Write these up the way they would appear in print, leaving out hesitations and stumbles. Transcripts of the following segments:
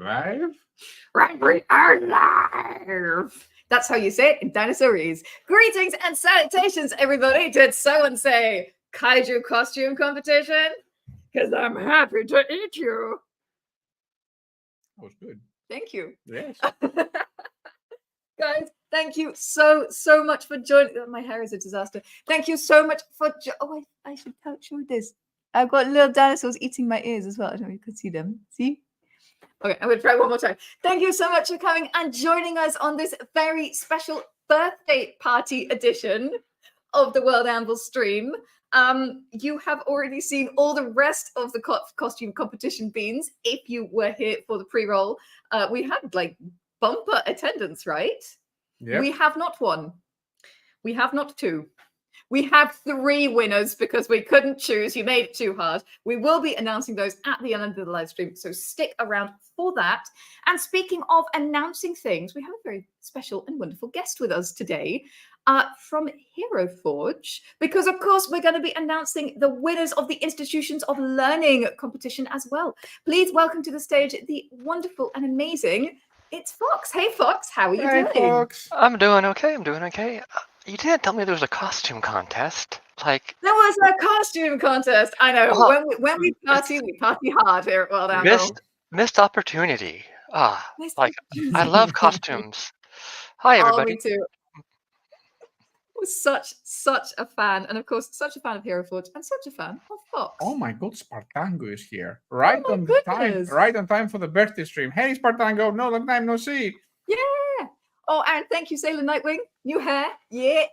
alive? Right, we are live. That's how you say it in dinosaurese. Greetings and salutations, everybody. Did someone say kaiju costume competition? Because I'm happy to eat you. That was good. Thank you. Yes. Guys, thank you so much for joining. My hair is a disaster. Thank you so much for oh, I should show this. I've got little dinosaurs eating my ears as well. I don't know if you can see them. See? Okay, I'm going to try one more time. Thank you so much for coming and joining us on this very special birthday party edition of the World Anvil stream. You have already seen all the rest of the costume competition beans if you were here for the pre-roll. We had like bumper attendance, right? Yep. We have not one. We have not two. We have 3 winners because we couldn't choose. You made it too hard. We will be announcing those at the end of the live stream, so stick around for that. And speaking of announcing things, we have a very special and wonderful guest with us today from HeroForge, because of course we're going to be announcing the winners of the Institutions of Learning competition as well. Please welcome to the stage the wonderful and amazing, it's Fox. Hey Fox, how are you doing? Fox. I'm doing okay. You didn't tell me there was a costume contest. Like there was a costume contest. I know. When we party hard here at World Anvil. Missed opportunity. I love costumes. Hi everybody. Oh, me too. I was such a fan, and of course, such a fan of HeroForge, and such a fan of Fox. Oh my God, Spartango is here. Right on time for the birthday stream. Hey, Spartango, no long time no see. Yeah. Oh, and thank you, Sailor Nightwing. New hair. Yeah.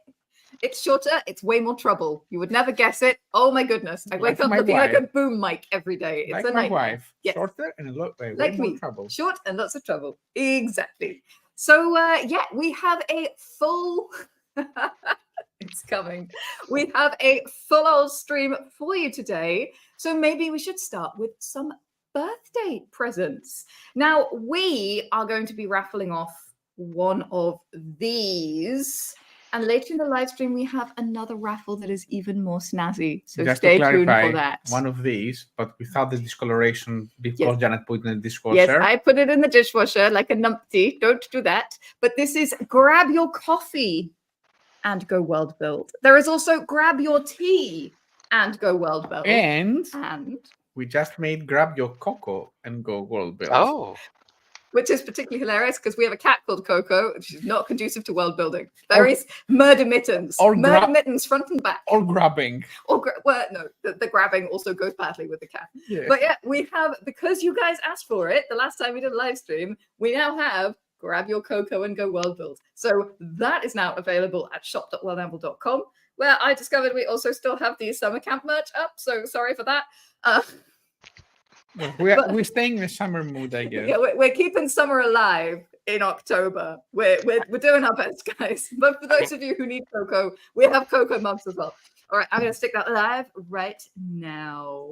It's shorter. It's way more trouble. You would never guess it. Oh my goodness. I wake up looking like a boom mic every day. It's like my wife. Yes. Shorter and way like more me. trouble. Short and lots of trouble. Exactly. So, yeah, we have a full... it's coming. We have a full old stream for you today. So maybe we should start with some birthday presents. Now, we are going to be raffling off one of these, and later in the live stream we have another raffle that is even more snazzy, so just stay to clarify, tuned for that. One of these, but without the discoloration because yes. Janet put it in the dishwasher. Yes, I put it in the dishwasher like a numpty. Don't do that. But this is grab your coffee and go world build. There is also grab your tea and go world build. And we just made grab your cocoa and go world build. Oh. Which is particularly hilarious because we have a cat called Coco, which is not conducive to world building. There is murder mittens. Murder mittens front and back. Or grabbing. Well, no, the grabbing also goes badly with the cat. Yeah. But yeah, we have, because you guys asked for it the last time we did a live stream, we now have grab your Coco and go world build. So that is now available at shop.worldanvil.com, where I discovered we also still have the summer camp merch up. So sorry for that. We're staying in the summer mood, I guess. Yeah, we're keeping summer alive in October. We're doing our best, guys. But for those of you who need Coco, we have Coco mugs as well. All right, I'm going to stick that live right now.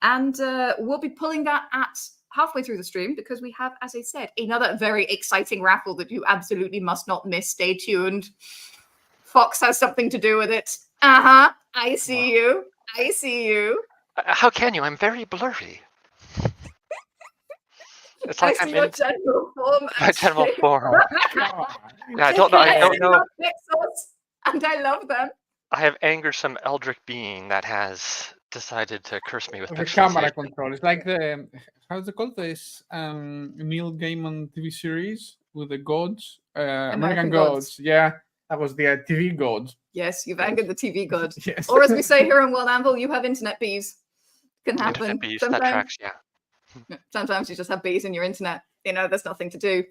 And we'll be pulling that at halfway through the stream because we have, as I said, another very exciting raffle that you absolutely must not miss. Stay tuned. Fox has something to do with it. I see you. I see you. How can you? I'm very blurry. It's like I'm in general form. My general form. Yeah, I don't know. And I love them. I have angersome eldritch being that has decided to curse me with the camera control. It's like the how's it called? This Neil Gaiman TV series with the gods, American gods. Yeah, that was the TV gods. Yes, you've angered the TV god. Yes. Or as we say here on World Anvil, you have internet bees. Can happen. Internet bees, that tracks, yeah. Sometimes you just have bees in your internet. You know, there's nothing to do.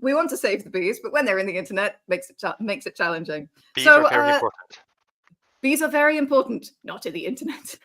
We want to save the bees, but when they're in the internet, makes it challenging. Bees are very important. Bees are very important, not in the internet.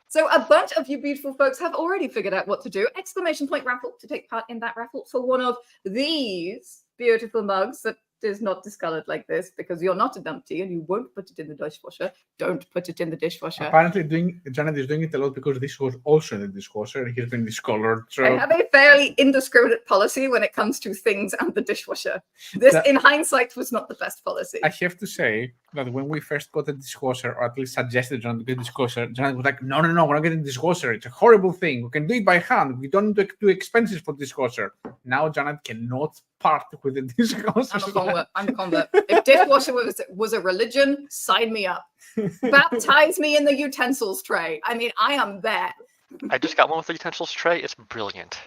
So a bunch of you beautiful folks have already figured out what to do. Exclamation point raffle to take part in that raffle for one of these beautiful mugs that is not discolored like this because you're not a numpty and you won't put it in the dishwasher. Don't put it in the dishwasher. Apparently, Janet is doing it a lot because this was also in the dishwasher and he's been discolored. So I have a fairly indiscriminate policy when it comes to things and the dishwasher. This, in hindsight, was not the best policy. I have to say that when we first got the dishwasher, or at least suggested Janet to get the dishwasher, Janet was like, no, we're not getting the dishwasher. It's a horrible thing. We can do it by hand. We don't need to do expenses for dishwasher. Now Janet cannot part with the dishwasher. I'm a convert. If dishwasher was a religion, sign me up. Baptize me in the utensils tray. I mean, I am there. I just got one with the utensils tray. It's brilliant.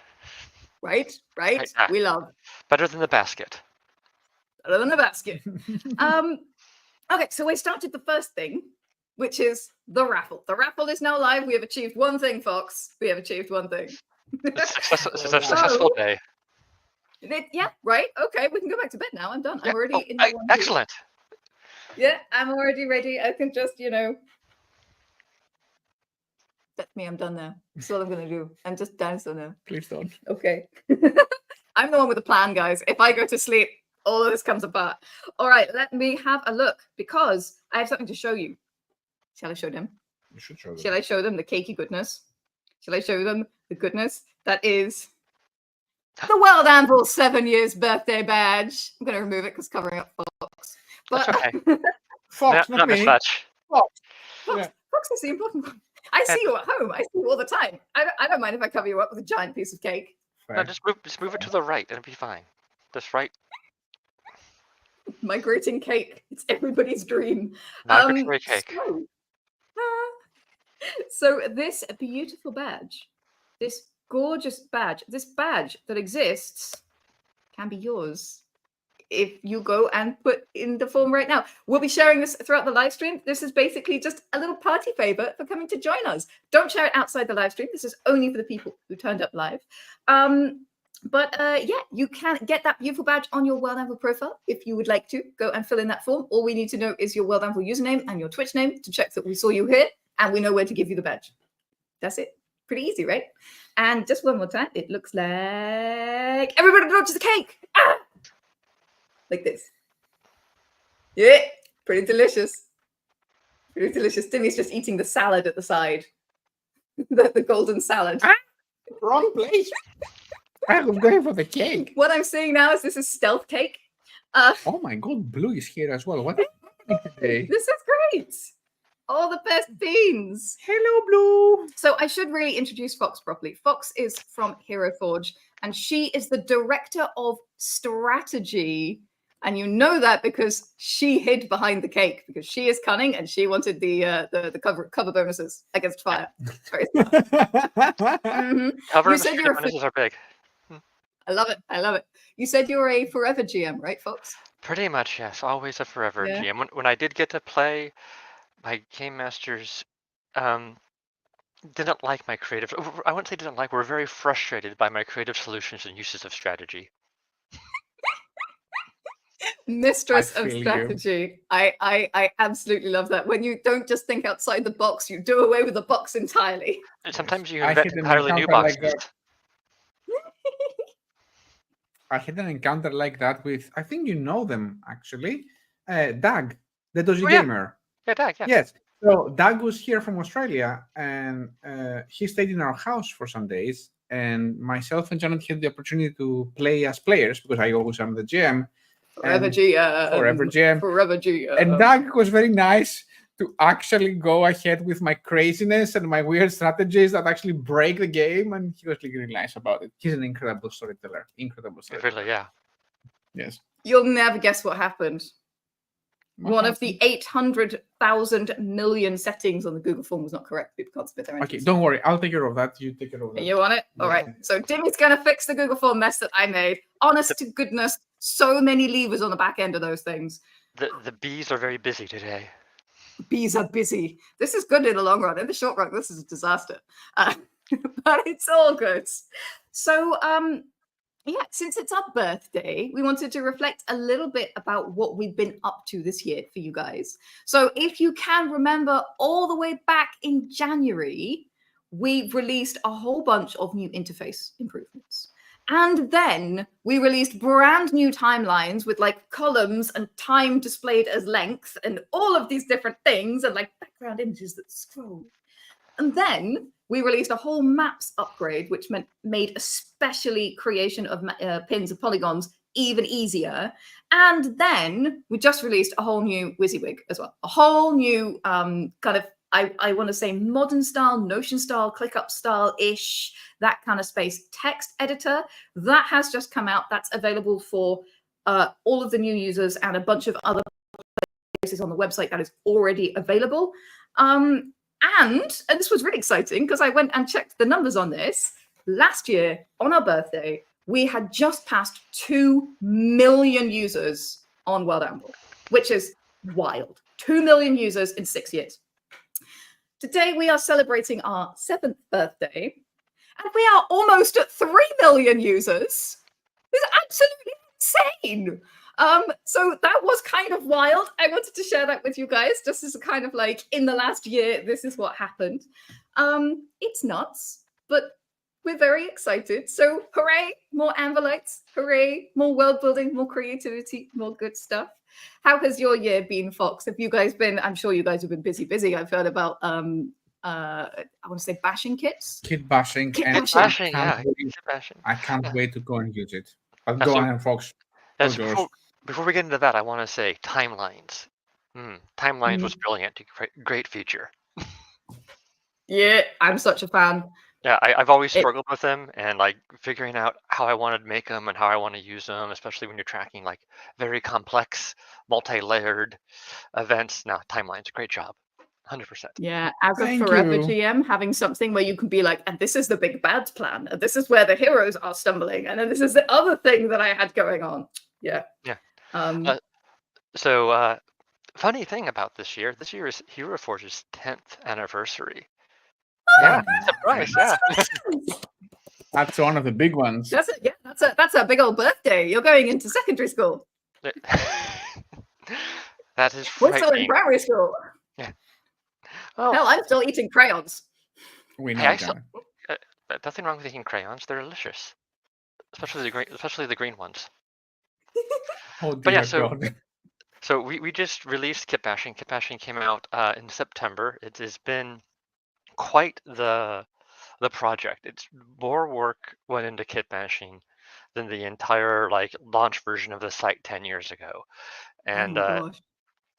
Right? Yeah. We love. Better than the basket. Better than the basket. Okay, so we started the first thing, which is the raffle. The raffle is now live. We have achieved one thing, Fox. We have achieved one thing. It's a successful day. Yeah, right. Okay, we can go back to bed now. I'm done. I'm already in the one. Excellent. Yeah, I'm already ready. I can just, that's me. I'm done now. That's all I'm going to do. I'm just dinosaur now. Please don't. Okay. I'm the one with the plan, guys. If I go to sleep, all of this comes apart. All right, let me have a look because I have something to show you. Shall I show them? You should show them. Shall I show them the cakey goodness? Shall I show them the goodness that is the World Anvil 7 years birthday badge? I'm going to remove it because covering up Fox. But That's okay. Fox, not me. Miss Fetch. Fox, Yeah. Fox is the important one. I see you at home. I see you all the time. I don't mind if I cover you up with a giant piece of cake. No, just move it to the right and it'll be fine. Just right. Migrating cake. It's everybody's dream. Migratory cake. So this beautiful badge, this gorgeous badge, this badge that exists can be yours if you go and put in the form right now. We'll be sharing this throughout the live stream. This is basically just a little party favor for coming to join us. Don't share it outside the live stream. This is only for the people who turned up live. Yeah, you can get that beautiful badge on your World Anvil profile if you would like to go and fill in that form. All we need to know is your World Anvil username and your Twitch name to check that we saw you here and we know where to give you the badge. That's it. Pretty easy, right? And just one more time, it looks like everybody launches the cake. Ah! Like this. Yeah, pretty delicious. Pretty delicious. Timmy's just eating the salad at the side. the golden salad. Ah, wrong place. I was going for the cake. What I'm seeing now is this is stealth cake. Oh my god, Blue is here as well. What are you doing today? This is great. All the best beans. Hello, Blue. So I should really introduce Fox properly. Fox is from HeroForge, and she is the director of strategy. And you know that because she hid behind the cake because she is cunning and she wanted the cover bonuses against fire. Sorry. Cover You said you're bonuses are big. I love it. I love it. You said you're a forever GM, right, Fox? Pretty much, yes. Always a forever Yeah. GM. When I did get to play, my game masters didn't like my creative. I wouldn't say didn't like. Were very frustrated by my creative solutions and uses of strategy. Mistress I of feel you. strategy. I absolutely love that. When you don't just think outside the box, you do away with the box entirely. And sometimes you I invent hit an entirely new encounter like boxes. that. I had an encounter like that with, I think you know them actually, Doug, the Dozy Oh, yeah. Gamer. Yeah, Dag, yeah. Yes. So Doug was here from Australia and he stayed in our house for some days. And myself and Janet had the opportunity to play as players because I always am the GM. Forever And GM. Forever GM. Forever GM. And Doug was very nice to actually go ahead with my craziness and my weird strategies that actually break the game. And he was really nice about it. He's an incredible storyteller. Incredible storyteller. Really, yeah. Yes. You'll never guess what happened. What One of happened? the 800,000 million settings on the Google form was not correct. People can't submit their Okay, entries. don't worry. I'll take care of that. You take care of that. You want it? All right. So Timmy's going to fix the Google form mess that I made. Honest to goodness, so many levers on the back end of those things. The bees are very busy today. Bees are busy. This is good in the long run. In the short run, this is a disaster. But it's all good. So, yeah, since it's our birthday, we wanted to reflect a little bit about what we've been up to this year for you guys. So if you can remember all the way back in January, we released a whole bunch of new interface improvements. And then we released brand new timelines with like columns and time displayed as length and all of these different things and like background images that scroll. And then we released a whole maps upgrade, which made especially creation of pins and polygons even easier. And then we just released a whole new WYSIWYG as well, a whole new kind of, I want to say modern style, Notion style, ClickUp style-ish, that kind of space text editor. That has just come out. That's available for all of the new users and a bunch of other places on the website that is already available. And this was really exciting because I went and checked the numbers on this. Last year, on our birthday, we had just passed 2 million users on World Amble, which is wild. 2 million users in 6 years. Today, we are celebrating our 7th birthday, and we are almost at 3 million users. It's absolutely insane. So that was kind of wild. I wanted to share that with you guys, just as a kind of like, in the last year, this is what happened. It's nuts, but we're very excited. So hooray, more Ambleites, hooray, more world building, more creativity, more good stuff. How has your year been, Fox? Have you guys been, I'm sure you guys have been busy. I've heard about, I want to say bashing kits. Kit bashing. Kit And bashing. I can't wait to go and use it. But Yeah, go so- on, Fox. Yes, All yours. before we get into that, I want to say timelines. Timelines was brilliant. Great feature. Yeah, I'm such a fan. Yeah, I've always struggled with them and like figuring out how I want to make them and how I want to use them, especially when you're tracking like very complex, multi-layered events. Now, timelines, great job. 100%. Yeah, as a Thank forever you. GM, having something where you can be like, and this is the big bad plan, and this is where the heroes are stumbling, and then this is the other thing that I had going on. Yeah. Yeah. Um, So, funny thing about this year is HeroForge's 10th anniversary. Yeah, surprise, yeah. That's one of the big ones. that's a big old birthday. You're going into secondary school. That is We're still in frightening. primary school. Yeah. Oh, Hell, I'm still eating crayons. We Hey, know I still- that. nothing wrong with eating crayons. They're delicious, especially the green ones. Oh But yeah, dear God. So we just released Kit Bashing. Kit Bashing came out in September. It has been quite the project. It's more work went into Kit Bashing than the entire like launch version of the site 10 years ago, and Oh my gosh.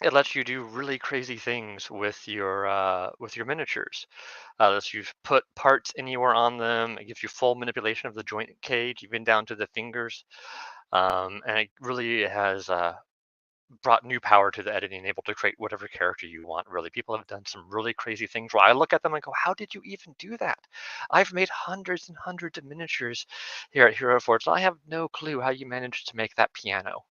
it lets you do really crazy things with your miniatures. Lets you put parts anywhere on them. It gives you full manipulation of the joint cage, even down to the fingers, and it really has brought new power to the editing, able to create whatever character you want. Really, people have done some really crazy things where I look at them and go, how did you even do that? I've made hundreds and hundreds of miniatures here at HeroForge, and I have no clue how you managed to make that piano,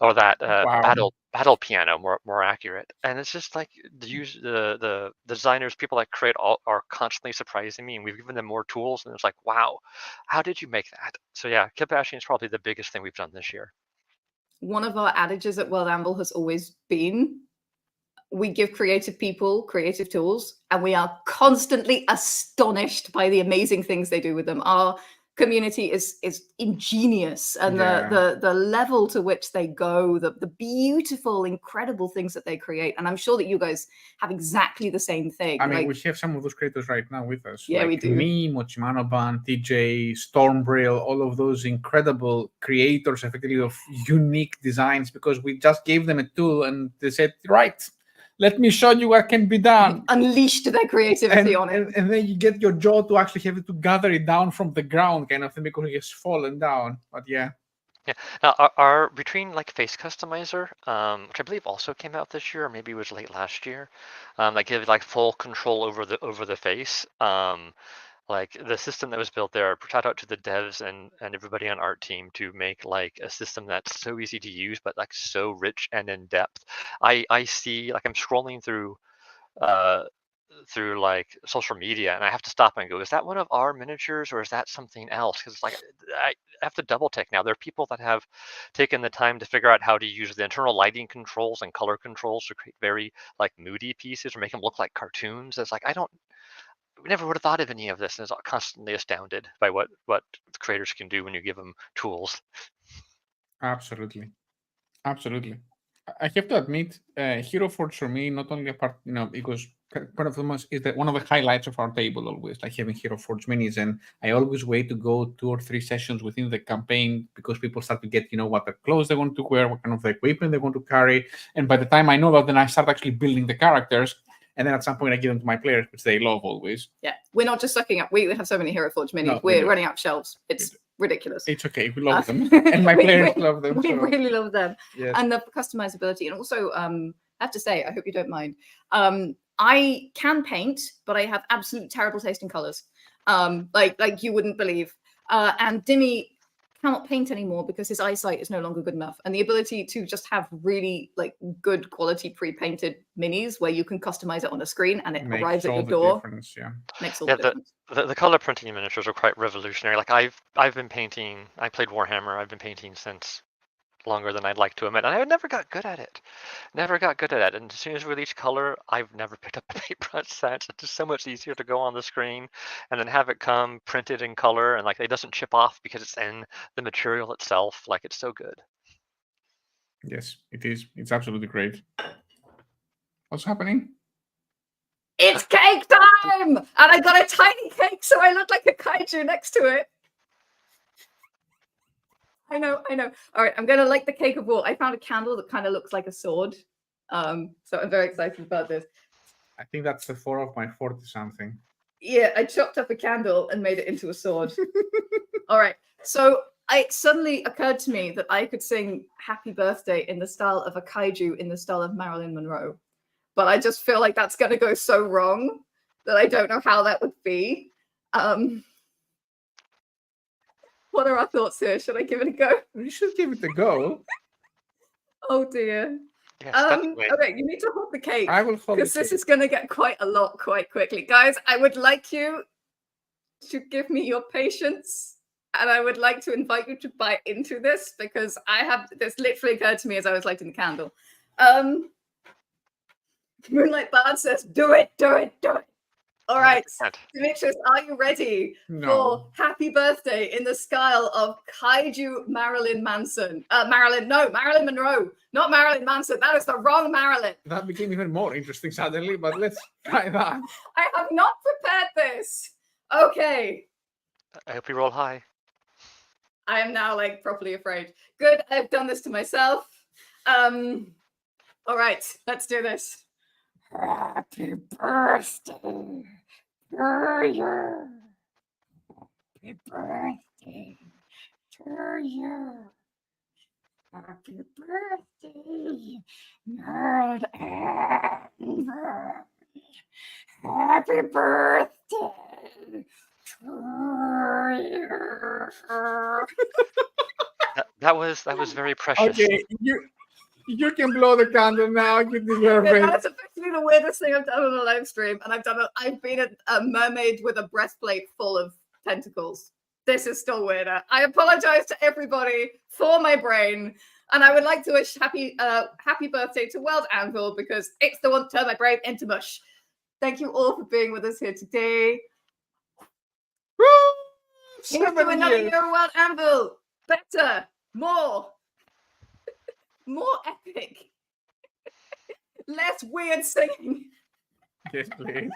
or that Wow. battle piano, more accurate. And it's just like the designers, people that create all are constantly surprising me, and we've given them more tools, and it's like, wow, how did you make that? So yeah, kit bashing is probably the biggest thing we've done this year. One of our adages at World Amble has always been, we give creative people creative tools, and we are constantly astonished by the amazing things they do with them. Our community is ingenious, and the level to which they go, the beautiful, incredible things that they create. And I'm sure that you guys have exactly the same thing. I mean, we have some of those creators right now with us. Yeah, like we do. Me, Mochimanoban, TJ, Stormbrill, all of those incredible creators, effectively, of unique designs, because we just gave them a tool and they said, right, let me show you what can be done. Unleashed their creativity on it. And then you get your jaw to actually have to gather it down from the ground, kind of thing, because it has fallen down. But yeah. Yeah. Now, our between like face customizer, which I believe also came out this year, or maybe it was late last year, that gives like full control over the face. Like the system that was built there, shout out to the devs and everybody on art team to make like a system that's so easy to use, but like so rich and in depth. I see, like, I'm scrolling through like social media, and I have to stop and go, is that one of our miniatures or is that something else? Because it's like I have to double check now. There are people that have taken the time to figure out how to use the internal lighting controls and color controls to create very like moody pieces or make them look like cartoons. It's like we never would have thought of any of this, and is constantly astounded by what creators can do when you give them tools. Absolutely. Absolutely. I have to admit, HeroForge for me, not only a part, because part of the most is that one of the highlights of our table always, like having HeroForge minis, and I always wait to go 2 or 3 sessions within the campaign because people start to get, what the clothes they want to wear, what kind of equipment they want to carry, and by the time I know that, then I start actually building the characters, and then at some point I give them to my players, which they love always. Yeah, we're not just sucking up. We have so many HeroForge minis. No, we we're do. running out of shelves. It's ridiculous. It's okay. We love them, and my players love them. We so. really love them. Yes. And the customizability. And also, I have to say, I hope you don't mind. I can paint, but I have absolute terrible taste in colors. Like you wouldn't believe. And Dimmy cannot paint anymore because his eyesight is no longer good enough. And the ability to just have really good quality pre-painted minis where you can customize it on a screen and it arrives at your door. Makes all the difference. The color printing miniatures are quite revolutionary. Like I've been painting. I played Warhammer. I've been painting since longer than I'd like to admit, and I never got good at it. And as soon as we released color, I've never picked up a paintbrush since. It's just so much easier to go on the screen and then have it come printed in color, and it doesn't chip off because it's in the material itself. Like, it's so good. Yes, it is. It's absolutely great. What's happening? It's cake time! And I got a tiny cake, so I look like a kaiju next to it. I know. All right, I'm going to light the cake of wool. I found a candle that kind of looks like a sword. So I'm very excited about this. I think that's the 4 of my 40-something. Yeah, I chopped up a candle and made it into a sword. All right, so it suddenly occurred to me that I could sing Happy Birthday in the style of a kaiju in the style of Marilyn Monroe. But I just feel like that's going to go so wrong that I don't know how that would be. What are our thoughts here? Should I give it a go? You should give it a go. Oh dear. Yes, okay, you need to hold the cake. I will hold it. Because this is going to get quite a lot quite quickly. Guys, I would like you to give me your patience. And I would like to invite you to buy into this because this literally occurred to me as I was lighting the candle. Moonlight Bard says, do it. All right, Demetrius, are you ready for Happy Birthday in the style of Kaiju Marilyn Manson? Marilyn Monroe, not Marilyn Manson. That is the wrong Marilyn. That became even more interesting suddenly, but let's try that. I have not prepared this. Okay. I hope you roll high. I am now properly afraid. Good, I've done this to myself. All right, let's do this. Happy birthday to you. Happy birthday to you. Happy birthday, Nerd Amber. Happy birthday to you. That was very precious. Okay, you can blow the candle now. You deserve it. That's officially the weirdest thing I've done on a live stream, and I've been a mermaid with a breastplate full of tentacles. This is still weirder. I apologize to everybody for my brain, and I would like to wish happy birthday to World Anvil because it's the one to turn my brain into mush. Thank you all for being with us here today. Here's to another year of World Anvil. Better, more epic, less weird singing. Yes, please.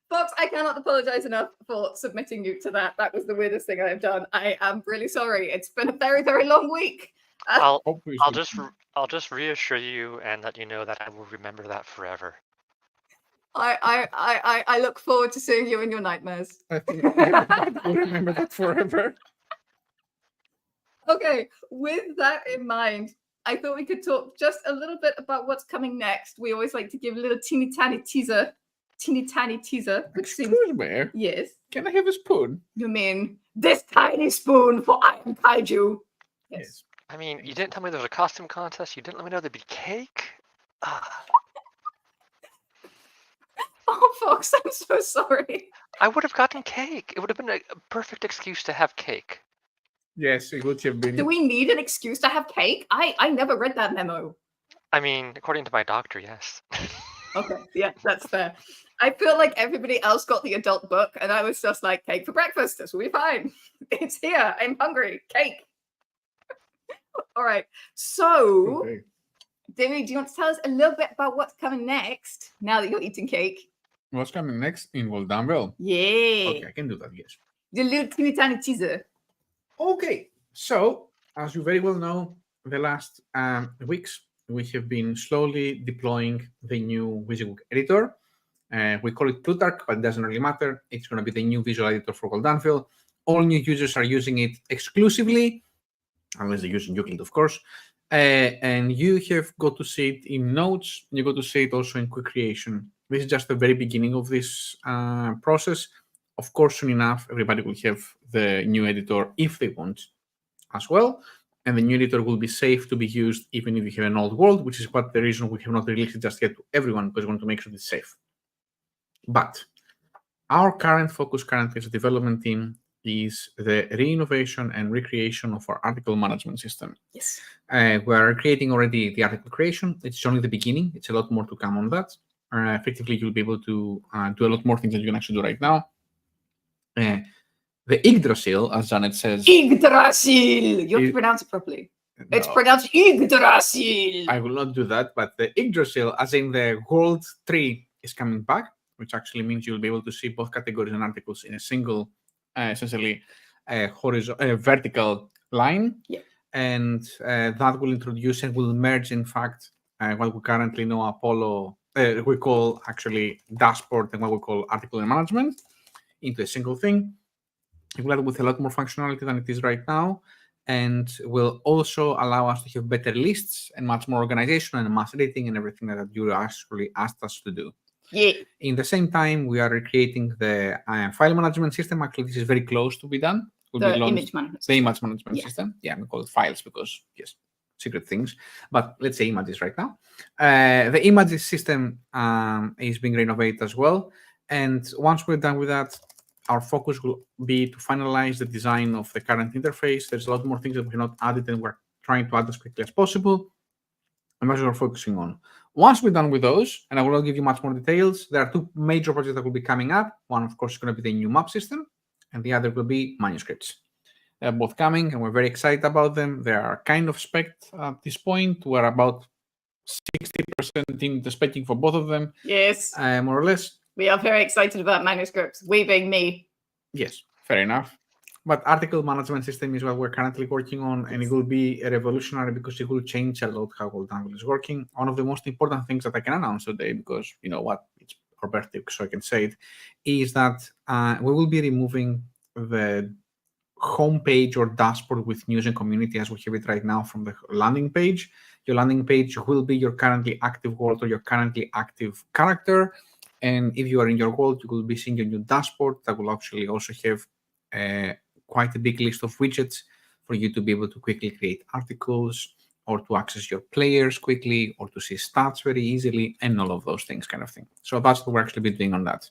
Folks, I cannot apologize enough for submitting you to that. That was the weirdest thing I have done. I am really sorry. It's been a very, very long week. I'll just reassure you and let you know that I will remember that forever. I look forward to seeing you in your nightmares. I think I will remember that forever. Okay, with that in mind, I thought we could talk just a little bit about what's coming next. We always like to give a little teeny tiny teaser. Excuse me. Yes. Can I have a spoon? You mean this tiny spoon for I am Kaiju? Yes. I mean, you didn't tell me there was a costume contest. You didn't let me know there'd be cake. Oh, Fox, I'm so sorry. I would have gotten cake. It would have been a perfect excuse to have cake. Yes, it would have been. Do we need an excuse to have cake? I never read that memo. I mean, according to my doctor, yes. Okay, yeah, that's fair. I feel like everybody else got the adult book, and I was just like, cake for breakfast. This will be fine. It's here. I'm hungry. Cake. All right. So, Okay. Demi, do you want to tell us a little bit about what's coming next now that you're eating cake? What's coming next in World Danville? Yeah. Okay, I can do that, yes. The little teeny tiny teaser. Okay, so as you very well know, the last weeks we have been slowly deploying the new visual editor. We call it Plutarch, but it doesn't really matter. It's going to be the new visual editor for World Danville. All new users are using it exclusively, unless they're using Euclid, of course. And you have got to see it in notes. You got to see it also in quick creation. This is just the very beginning of this process. Of course, soon enough, everybody will have the new editor if they want as well. And the new editor will be safe to be used even if you have an old world, which is what the reason we have not released it just yet to everyone, because we want to make sure it's safe. But our current focus currently as a development team is the re-innovation and recreation of our article management system. Yes. We're creating already the article creation. It's only the beginning. It's a lot more to come on that. Effectively, you'll be able to do a lot more things that you can actually do right now. The Yggdrasil, as Janet says. Yggdrasil! You have to pronounce it properly. No, It's pronounced Yggdrasil! I will not do that, but the Yggdrasil, as in the World Tree, is coming back, which actually means you'll be able to see both categories and articles in a single, essentially, vertical line. Yeah. And that will introduce and will merge, in fact, what we currently know Apollo, we call actually dashboard and what we call article management into a single thing. It will add with a lot more functionality than it is right now, and will also allow us to have better lists and much more organization and mass editing and everything that you actually asked us to do. Yeah. In the same time, we are recreating the file management system. Actually, this is very close to be done. The image management the image management Yeah. system. Yeah, we call it files because, yes, secret things. But let's say images right now. The images system is being renovated as well. And once we're done with that, our focus will be to finalize the design of the current interface. There's a lot more things that we have not added, and we're trying to add as quickly as possible. And that's what we're focusing on. Once we're done with those, and I will not give you much more details, there are two major projects that will be coming up. One, of course, is going to be the new map system, and the other will be manuscripts. They're both coming, and we're very excited about them. They are kind of spec'd at this point. We're about 60% in the specking for both of them, Yes. more or less. We are very excited about manuscripts. We being me. Yes, fair enough. But article management system is what we're currently working on, and it will be revolutionary because it will change a lot how World Danville is working. One of the most important things that I can announce today, because you know what, it's our birthday, so I can say it, is that we will be removing the homepage or dashboard with news and community as we have it right now from the landing page. Your landing page will be your currently active world or your currently active character. And if you are in your world, you will be seeing a new dashboard that will actually also have quite a big list of widgets for you to be able to quickly create articles or to access your players quickly or to see stats very easily and all of those things kind of thing. So that's what we're actually doing on that.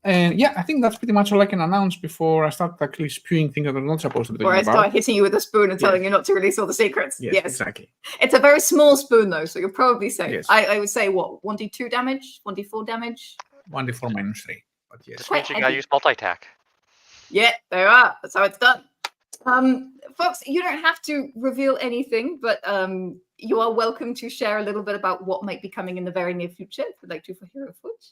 And yeah, I think that's pretty much all I can announce before I start actually spewing things that I'm not supposed to be Or talking I about. start hitting you with a spoon and Yes. telling you not to release all the secrets. Yes, exactly. It's a very small spoon, though, so you're probably safe. Yes. I would say, what, 1d2 damage? 1d4 damage? 1d4 minus 3. But yes. This Quite means you gotta heavy. use multi-tack. Yeah, there you are. That's how it's done. Folks, you don't have to reveal anything, but you are welcome to share a little bit about what might be coming in the very near future, if you'd like to, for HeroForge.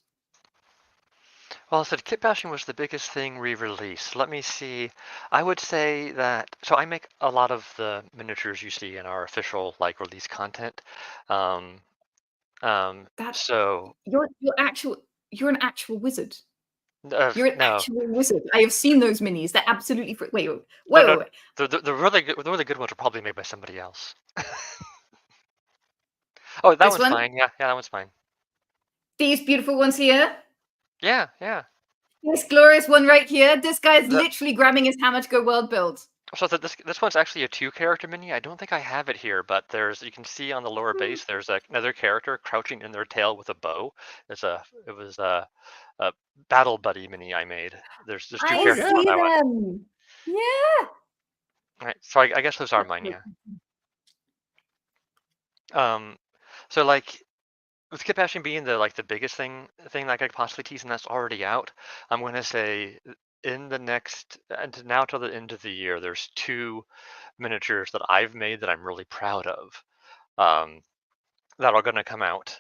Well, I said kit bashing was the biggest thing we released. Let me see. I would say that, so I make a lot of the miniatures you see in our official like release content. So You're an actual wizard. no, You're an actual wizard. I have seen those minis. They're absolutely wait. the really good ones are probably made by somebody else. Oh, that This one's one? fine. Yeah, that one's fine. These beautiful ones here. Yeah. This glorious one right here. This guy's literally grabbing his hammer to go world build. So this one's actually a 2-character mini. I don't think I have it here, but you can see on the lower base there's another character crouching in their tail with a bow. It was a battle buddy mini I made. There's 2 characters on that one. Yeah. All right, so I guess those are mine, yeah. So like with kit bashing being the biggest thing that I could possibly tease, and that's already out, I'm going to say in the next and now till the end of the year, there's 2 miniatures that I've made that I'm really proud of, that are going to come out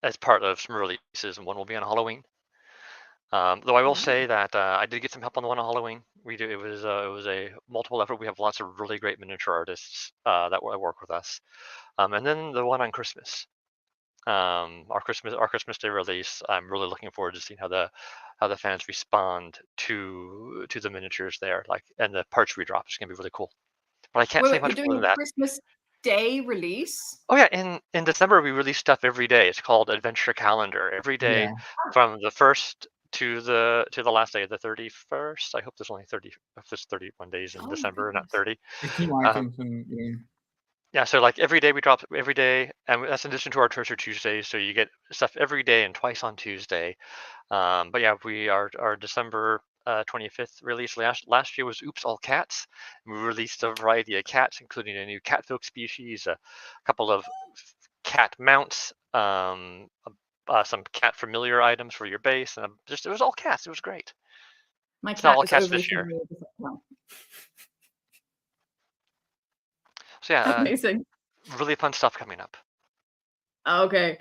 as part of some releases, and one will be on Halloween. Though I will say that I did get some help on the one on Halloween. It was a multiple effort. We have lots of really great miniature artists that work with us, and then the one on Christmas. Our Christmas Day release. I'm really looking forward to seeing how the fans respond to the miniatures there, and the parts we drop is gonna be really cool. But I can't say Wait, much you're more doing than a that. Christmas Day release? Oh yeah, in December we release stuff every day. It's called Adventure Calendar. Every day Yeah. from the first to the last day, the 31st. I hope there's only 30. If there's 31 days in Oh my December, not goodness. 30. It's new Um, items and Yeah, so every day we drop every day, and that's in addition to our Treasure Tuesdays. So you get stuff every day and twice on Tuesday. But yeah, our December 25th release last year was Oops All Cats. We released a variety of cats, including a new catfolk species, a couple of cat mounts, some cat familiar items for your base, and it was all cats. It was great. My It's not cat all is cats overly this year. familiar with that one. So yeah, Amazing. really fun stuff coming up. Okay.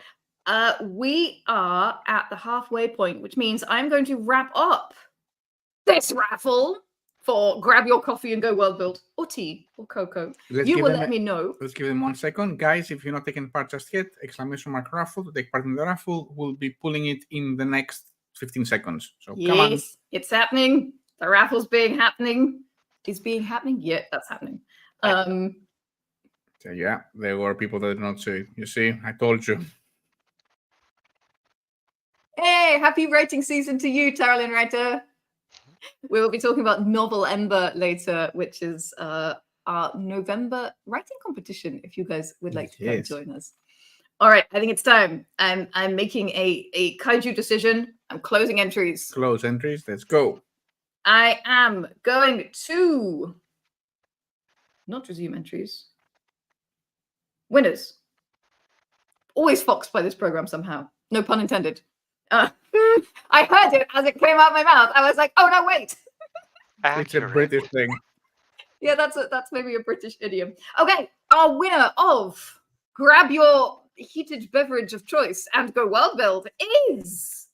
We are at the halfway point, which means I'm going to wrap up this raffle for grab your coffee and go world build, or tea, or cocoa. You will let me know. Let's give them 1 second. Guys, if you're not taking part just yet, exclamation mark raffle. To take part in the raffle, we'll be pulling it in the next 15 seconds. So come on. Yes, it's happening. The raffle's being happening. Is being happening? Yeah, that's happening. So yeah, there were people that did not say. You see, I told you. Hey, happy writing season to you, Taralyn Writer. We will be talking about Novel Ember later, which is our November writing competition, if you guys would like to come join us. All right, I think it's time. I'm making a kaiju decision. I'm closing entries. Close entries. Let's go. I am going to not resume entries. Winners. Always foxed by this program somehow. No pun intended. I heard it as it came out my mouth. I was like, oh no, wait. Accurate. It's a British thing. Yeah, that's maybe a British idiom. Okay, our winner of grab your heated beverage of choice and go world build is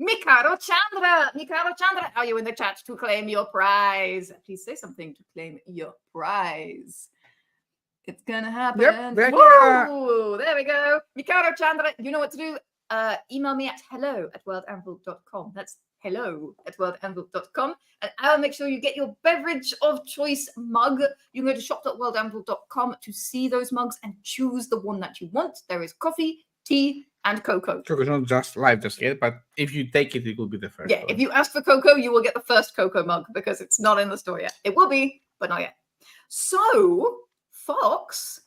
Mikaro Chandra. Mikaro Chandra, are you in the chat to claim your prize? Please say something to claim your prize. It's gonna happen. Yep, woo! There we go. Mikaro Chandra, you know what to do. Email me at hello@worldanvil.com. That's hello@worldanvil.com, and I'll make sure you get your beverage of choice mug. You can go to shop.worldanvil.com to see those mugs and choose the one that you want. There is coffee, tea, and cocoa. Cocoa's not just live just yet, but if you take it, it will be the first. Yeah, one. if you ask for cocoa, you will get the first cocoa mug because it's not in the store yet. It will be, but not yet. So, Fox,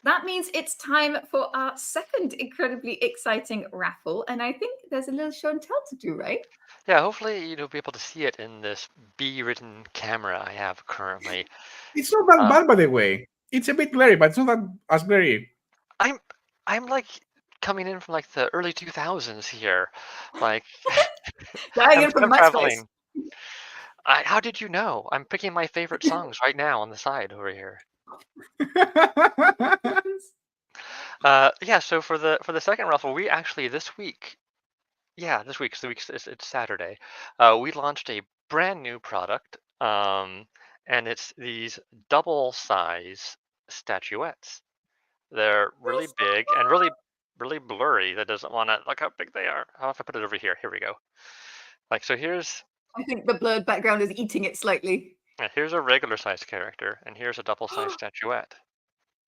that means it's time for our second incredibly exciting raffle, and I think there's a little show and tell to do, right? Yeah, hopefully you'll be able to see it in this B-written camera I have currently. It's not that bad, by the way. It's a bit blurry, but it's not that as blurry. I'm like coming in from like the early 2000s here, like I'm traveling. How did you know? I'm picking my favorite songs right now on the side over here. Yeah. So for the second raffle, we actually this week. Yeah, this week. So it's Saturday. We launched a brand new product, and it's these double size statuettes. They're really big and really blurry. That doesn't want to look how big they are. How if I put it over here? Here we go. Like so. Here's. I think the blurred background is eating it slightly. Here's a regular size character, and here's a double size statuette.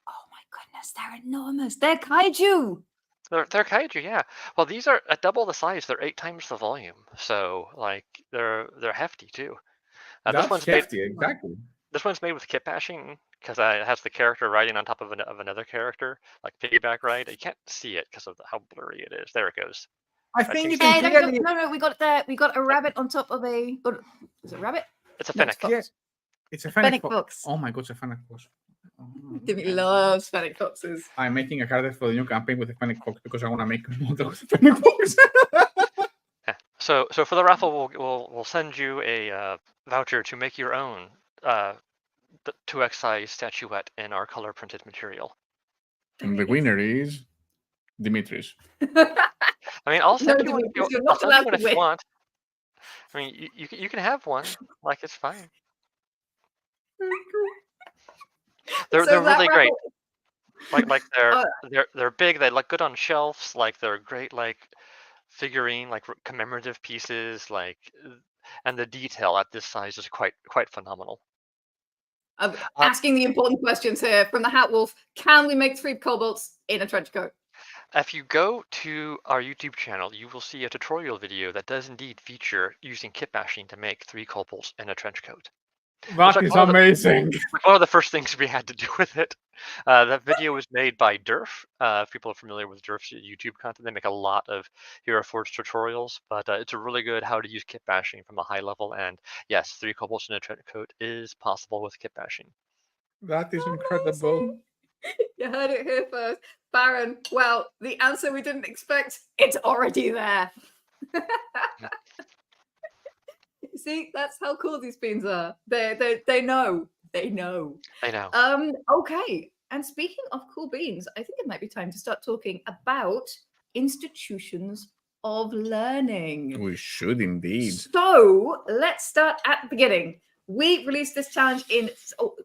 Oh my goodness, they're enormous. They're kaiju. They're kaiju, yeah. Well, these are at double the size. They're 8 times the volume, so like they're hefty too. That's hefty, exactly. This one's made with kit bashing because it has the character riding on top of another character, like piggyback ride. You can't see it because of how blurry it is. There it goes. I think you can clearly... No, we got it there. We got a rabbit on top of a... Is it a rabbit? It's a fennec. Yeah. It's a fennec fox. Oh my god, it's a fennec fox. Timmy loves fennec foxes. I'm making a card for the new campaign with the fennec fox because I want to make models with fennec fox. Yeah. So for the raffle, we'll send you a voucher to make your own 2x size statuette in our color printed material. And the winner is Dimitris. I mean, I'll send No, you one Dimitris, you're I'll not send you allowed one to if you win. want. I mean, you can have one. Like, it's fine. They're So that really great. raffle- Like they're big. They look good on shelves. Like, they're great. Like, figurine, like commemorative pieces. Like, and the detail at this size is quite phenomenal. I'm asking the important questions here from the Hat Wolf. Can we make 3 kobolds in a trench coat? If you go to our YouTube channel, you will see a tutorial video that does indeed feature using kit bashing to make 3 kobolds in a trench coat. That like is one of the- amazing. One of the first things we had to do with it. That video was made by Durf. If people are familiar with Durf's YouTube content, they make a lot of HeroForge tutorials, but it's a really good how to use kit bashing from a high level. And yes, 3 kobolds in a trench coat is possible with kit bashing. That is incredible. Amazing. You heard it here first. Baron, well, the answer we didn't expect, it's already there. See, that's how cool these beans are. They know. They know. I know. Okay. And speaking of cool beans, I think it might be time to start talking about institutions of learning. We should indeed. So let's start at the beginning. We released this challenge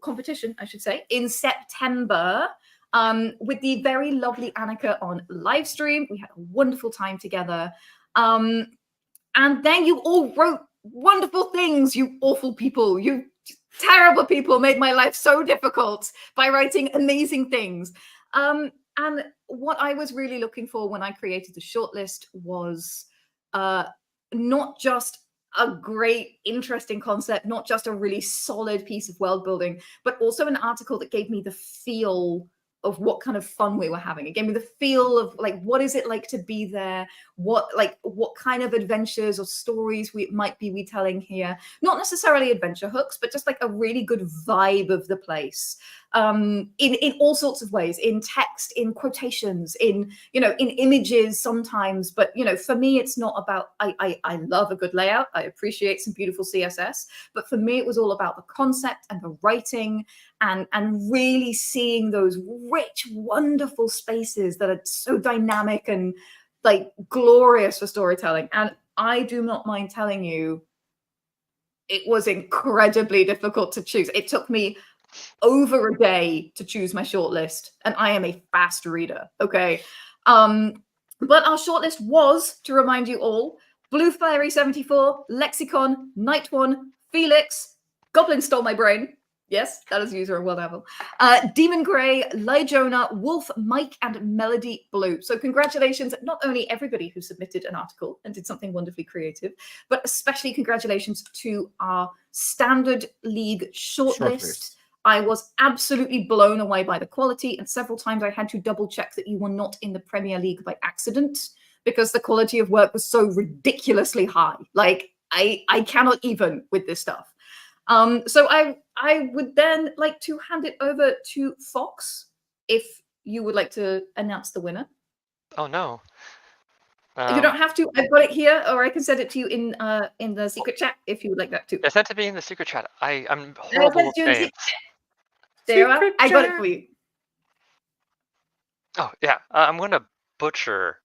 competition, I should say, in September with the very lovely Annika on live stream. We had a wonderful time together. And then you all wrote wonderful things, you awful people. You terrible people made my life so difficult by writing amazing things. And what I was really looking for when I created the shortlist was not just a great, interesting concept, not just a really solid piece of world building, but also an article that gave me the feel of what kind of fun we were having. It gave me the feel of like, what is it like to be there? What kind of adventures or stories we might be retelling here? Not necessarily adventure hooks, but just like a really good vibe of the place. In all sorts of ways, in text, in quotations, in images sometimes. But for me, it's not about. I love a good layout. I appreciate some beautiful CSS, but for me, it was all about the concept and the writing and really seeing those rich, wonderful spaces that are so dynamic and like glorious for storytelling. And I do not mind telling you, it was incredibly difficult to choose. It took me over a day to choose my shortlist, and I am a fast reader. Okay. But our shortlist was, to remind you all, Blue Fairy 74, Lexicon, Night One, Felix, Goblin Stole My Brain. Yes, that is user of World Apple. Demon Grey, Jonah, Wolf, Mike, and Melody Blue. So congratulations, not only everybody who submitted an article and did something wonderfully creative, but especially congratulations to our Standard League shortlist. I was absolutely blown away by the quality, and several times I had to double check that you were not in the Premier League by accident, because the quality of work was so ridiculously high. Like, I cannot even with this stuff. So I would then like to hand it over to Fox, if you would like to announce the winner. Oh no. You don't have to. I've got it here, or I can send it to you in the secret chat if you would like that too. Yeah, send it to me in the secret chat. I'm horrible with names. Sarah, I got it for you. Oh yeah, I'm gonna butcher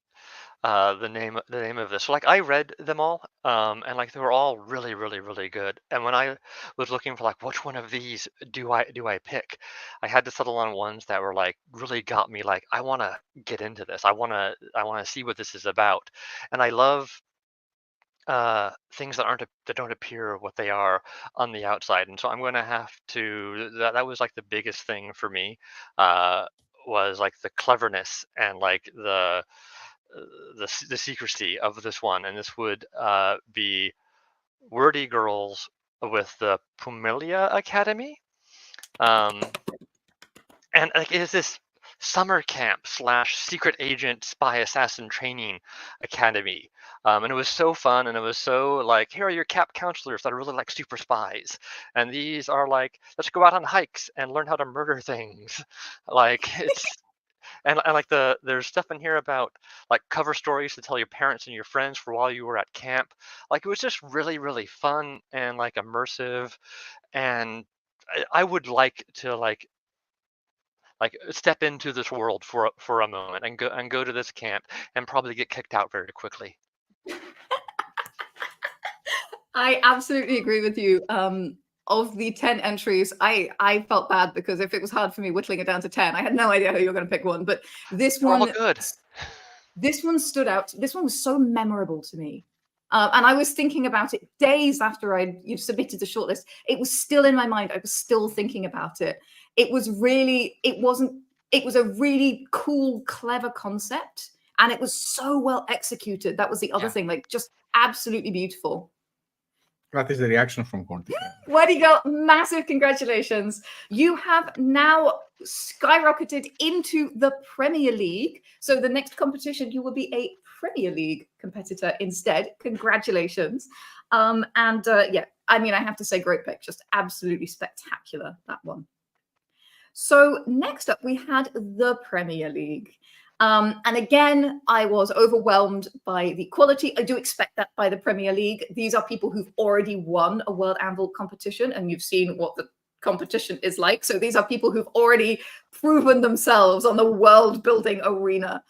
the name of this. So, like, I read them all, and like they were all really, really, really good. And when I was looking for like which one of these do I pick, I had to settle on ones that were like really got me. Like, I want to get into this. I want to see what this is about. And I love things that don't appear what they are on the outside. And so I'm going to have to. That was like the biggest thing for me. Was like the cleverness and like the secrecy of this one, and this would be Wordy Girls with the Pumilia Academy, and like it is this summer camp / secret agent spy assassin training academy. And it was so fun, and it was so like, here are your cap counselors that are really like super spies, and these are like, let's go out on hikes and learn how to murder things. Like it's and like there's stuff in here about like cover stories to tell your parents and your friends for while you were at camp. Like it was just really really fun and like immersive, and I would like to like step into this world for a moment and go to this camp and probably get kicked out very quickly. I absolutely agree with you. Of the 10 entries, I felt bad because if it was hard for me whittling it down to 10, I had no idea how you were going to pick one. But this They're all one, good. this one stood out. This one was so memorable to me. And I was thinking about it days after you've submitted the shortlist. It was still in my mind. I was still thinking about it. It was a really cool, clever concept. And it was so well executed. That was the other thing, like just absolutely beautiful. That is the reaction from Conti. Way to go. Massive congratulations. You have now skyrocketed into the Premier League. So the next competition, you will be a Premier League competitor instead. Congratulations. Yeah, I mean, I have to say, great pick. Just absolutely spectacular, that one. So next up, we had the Premier League. And again, I was overwhelmed by the quality. I do expect that by the Premier League. These are people who've already won a World Anvil competition, and you've seen what the competition is like. So these are people who've already proven themselves on the world building arena.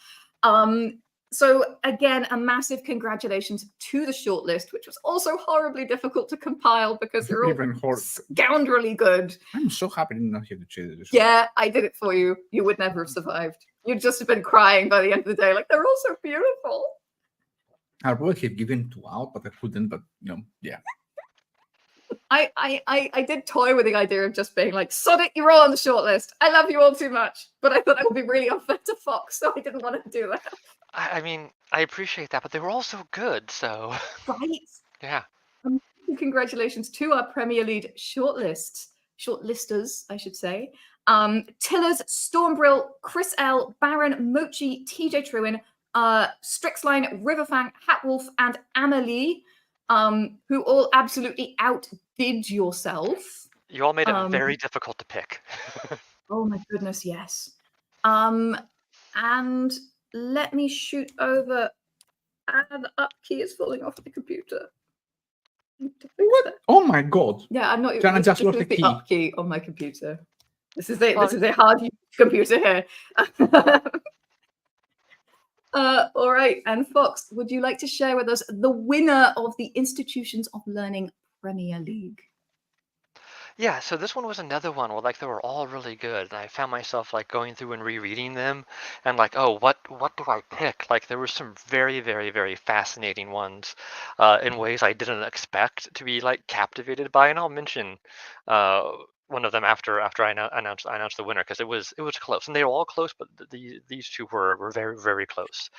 So again, a massive congratulations to the shortlist, which was also horribly difficult to compile because they're all scoundrelly good. I'm so happy I did not have to change this. Yeah, I did it for you. You would never have survived. You'd just have been crying by the end of the day, like, they're all so beautiful. I would have given 2 out, but I couldn't. But yeah. I did toy with the idea of just being like, sod it, you're all on the shortlist. I love you all too much. But I thought that would be really unfair to Fox, so I didn't want to do that. I mean, I appreciate that, but they were all so good, so. Right. Yeah. Congratulations to our Premier League shortlisters, I should say. Tillers, Stormbrill, Chris L, Baron, Mochi, TJ Truin, Strixline, Riverfang, Hatwolf, and Amelie, who all absolutely outdid yourself. You all made it very difficult to pick. Oh my goodness, yes. And let me shoot over. And the up key is falling off the computer. What? Oh my god! Yeah, I'm not. Jana just lost the key. Up key on my computer. This is a hard computer here. All right, and Fox, would you like to share with us the winner of the Institutions of Learning Premier League? Yeah, so this one was another one where like they were all really good, and I found myself like going through and rereading them, and like, oh, what do I pick? Like there were some very very very fascinating ones, in ways I didn't expect to be like captivated by, and I'll mention one of them after I announced the winner, because it was close, and they were all close, but these two were very very close,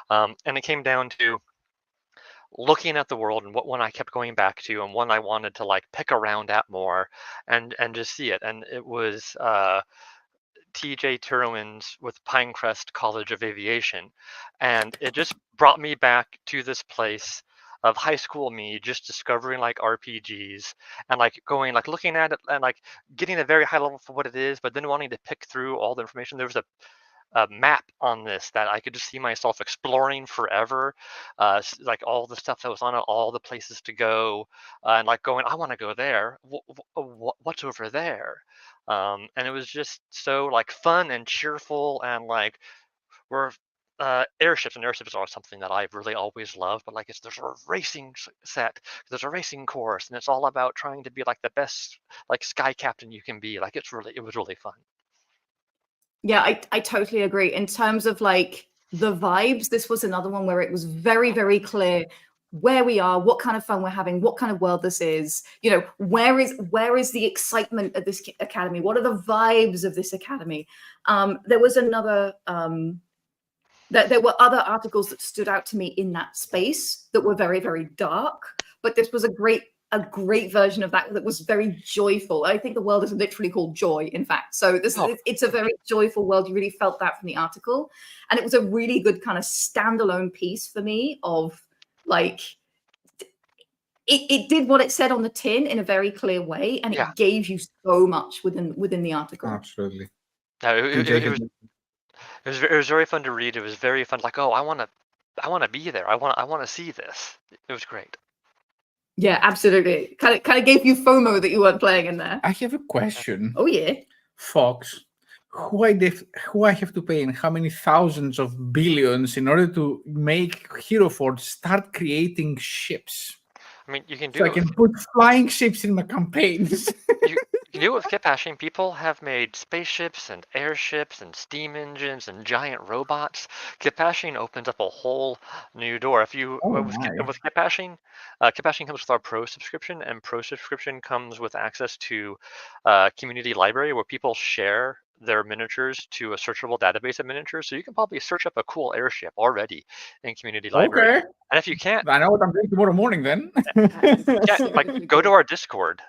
and it came down to looking at the world and what one I kept going back to and one I wanted to like pick around at more and just see it. And it was TJ Turin's with Pinecrest College of Aviation. And it just brought me back to this place of high school me, just discovering like RPGs and like going like looking at it and like getting a very high level for what it is, but then wanting to pick through all the information. There was a map on this that I could just see myself exploring forever, like all the stuff that was on it, all the places to go, and like going, I want to go there. What's over there? And it was just so like fun and cheerful, and like we're airships, and airships are something that I've really always loved. But like there's a racing set, there's a racing course, and it's all about trying to be like the best like sky captain you can be. Like it was really fun. Yeah, I totally agree. In terms of like the vibes, this was another one where it was very, very clear where we are, what kind of fun we're having, what kind of world this is. You know, where is the excitement of this academy? What are the vibes of this academy? There was another there were other articles that stood out to me in that space that were very, very dark, but this was a great a great version of that was very joyful. I think the world is literally called Joy, in fact. So it's a very joyful world. You really felt that from the article. And it was a really good kind of standalone piece for me of like, it did what it said on the tin in a very clear way, and it gave you so much within the article. Absolutely. It was very fun to read. It was very fun. Like, oh, I want to be there. I want to see this. It was great. Yeah, absolutely. Kind of gave you FOMO that you weren't playing in there. I have a question. Oh yeah. Fox, who I have to pay and how many thousands of billions in order to make HeroForge start creating ships? I mean, you can do So it. I can put flying ships in my campaigns. You can do it with kit hashing. People have made spaceships and airships and steam engines and giant robots. Kit hashing opens up a whole new door. If you with kit hashing comes with our Pro subscription, and Pro subscription comes with access to community library where people share their miniatures to a searchable database of miniatures. So you can probably search up a cool airship already in community library. Okay. And if you can't, I know what I'm doing tomorrow morning then. like go to our Discord.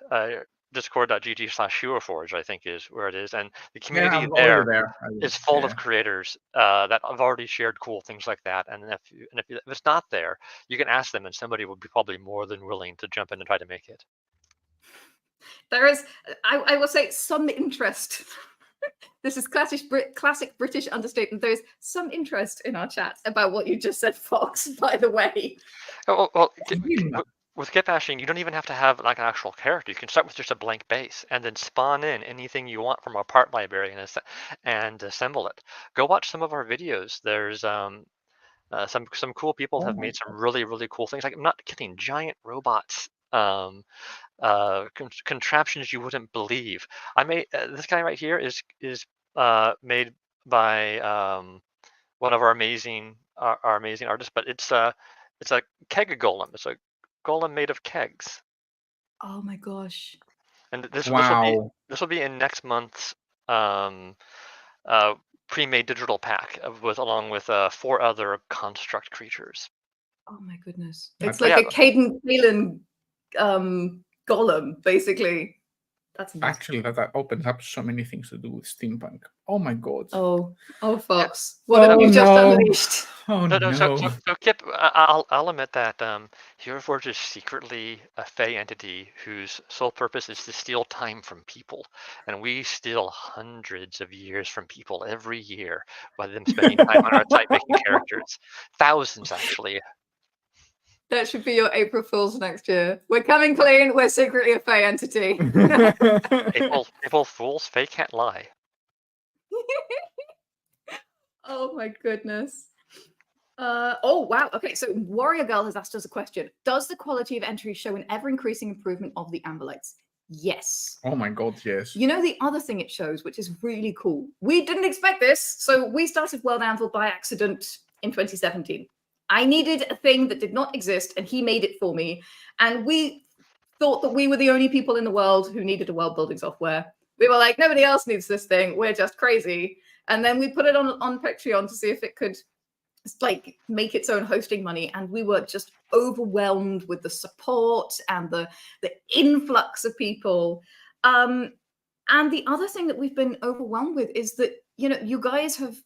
Discord.gg/HeroForge, I think is where it is, and the community there is full of creators that have already shared cool things like that. And if it's not there, you can ask them, and somebody would be probably more than willing to jump in and try to make it. There is, I will say, some interest. This is classic British understatement. There is some interest in our chat about what you just said, Fox, by the way. Oh, well, with kit hashing, you don't even have to have like an actual character. You can start with just a blank base and then spawn in anything you want from our part library and assemble it. Go watch some of our videos. There's some cool people have made some really, really cool things. Like, I'm not kidding, giant robots. Contraptions you wouldn't believe. I made this guy right here is made by one of our amazing artists, but it's a keg golem. It's a golem made of kegs. Oh my gosh! And this will be in next month's pre-made digital pack along with 4 other construct creatures. Oh my goodness! It's like a Caden Phelan golem, basically. That's amazing. Actually, that opens up so many things to do with steampunk. Oh my god. Oh, Fox. What have you just unleashed? Oh no. So Kip, I'll admit that HeroForge is secretly a Fey entity whose sole purpose is to steal time from people, and we steal hundreds of years from people every year by them spending time on our site making characters. Thousands, actually. That should be your April Fools next year. We're coming clean. We're secretly a Fey entity. April Fools, Fey can't lie. Oh my goodness. Oh wow. Okay, so Warrior Girl has asked us a question. Does the quality of entries show an ever-increasing improvement of the Amberlights? Yes. Oh my god, yes. You know the other thing it shows, which is really cool. We didn't expect this. So we started World Anvil by accident in 2017. I needed a thing that did not exist, and he made it for me. And we thought that we were the only people in the world who needed a world building software. We were like, nobody else needs this thing. We're just crazy. And then we put it on Patreon to see if it could like make its own hosting money. And we were just overwhelmed with the support and the influx of people. And the other thing that we've been overwhelmed with is that, you know, you guys have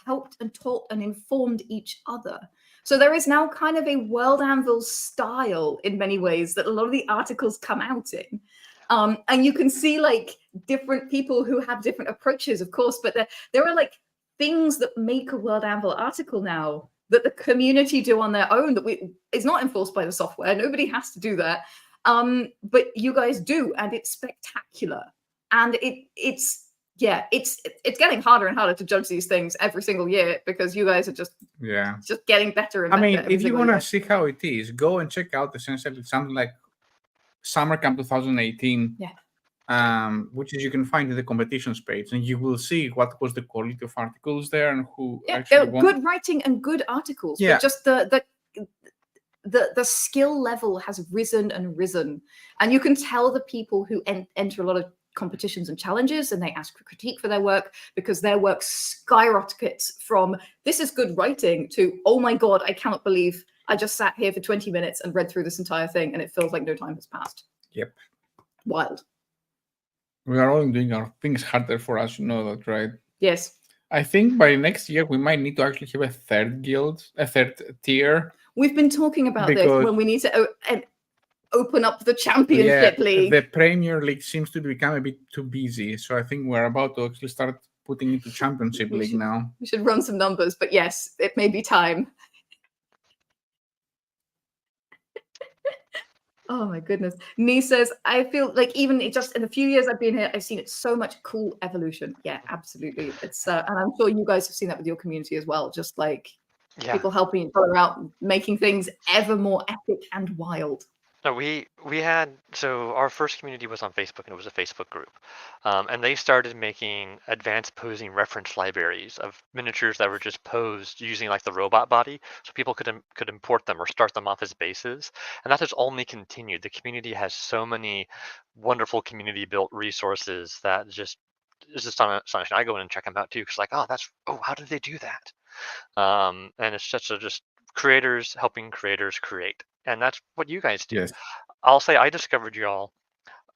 helped and taught and informed each other. So there is now kind of a World Anvil style in many ways that a lot of the articles come out in. And you can see like different people who have different approaches, of course, but there are like things that make a World Anvil article now that the community do on their own that is not enforced by the software. Nobody has to do that. But you guys do, and it's spectacular. And it's getting harder and harder to judge these things every single year because you guys are just getting better and better. I mean, if you want to see how it is, go and check out essentially something like Summer Camp 2018, which is you can find in the competitions page, and you will see what was the quality of articles there and who actually won. Good writing and good articles. But just the skill level has risen and risen, and you can tell the people who enter a lot of competitions and challenges and they ask for critique for their work because their work skyrockets from this is good writing to oh my god, I cannot believe I just sat here for 20 minutes and read through this entire thing, and it feels like no time has passed. Yep. Wild. We are all doing our things harder for us, you know that, right? Yes. I think by next year we might need to actually have a third guild, a third tier. We've been talking about this Because- when we need to open up the Championship League. The Premier League seems to become a bit too busy, so I think we're about to actually start putting into Championship We League should- now. We should run some numbers, but yes, it may be time. Oh my goodness. Nee says, I feel like even just in the few years I've been here, I've seen it so much cool evolution. Yeah, absolutely. It's and I'm sure you guys have seen that with your community as well. Just like people helping each other out, making things ever more epic and wild. No, we had, so our first community was on Facebook, and it was a Facebook group, and they started making advanced posing reference libraries of miniatures that were just posed using like the robot body, so people could import them or start them off as bases, and that has only continued. The community has so many wonderful community built resources that just is just astonishing. I go in and check them out too, because like, oh, how did they do that? And it's such a just creators helping creators create. And that's what you guys do. Yes. I'll say I discovered y'all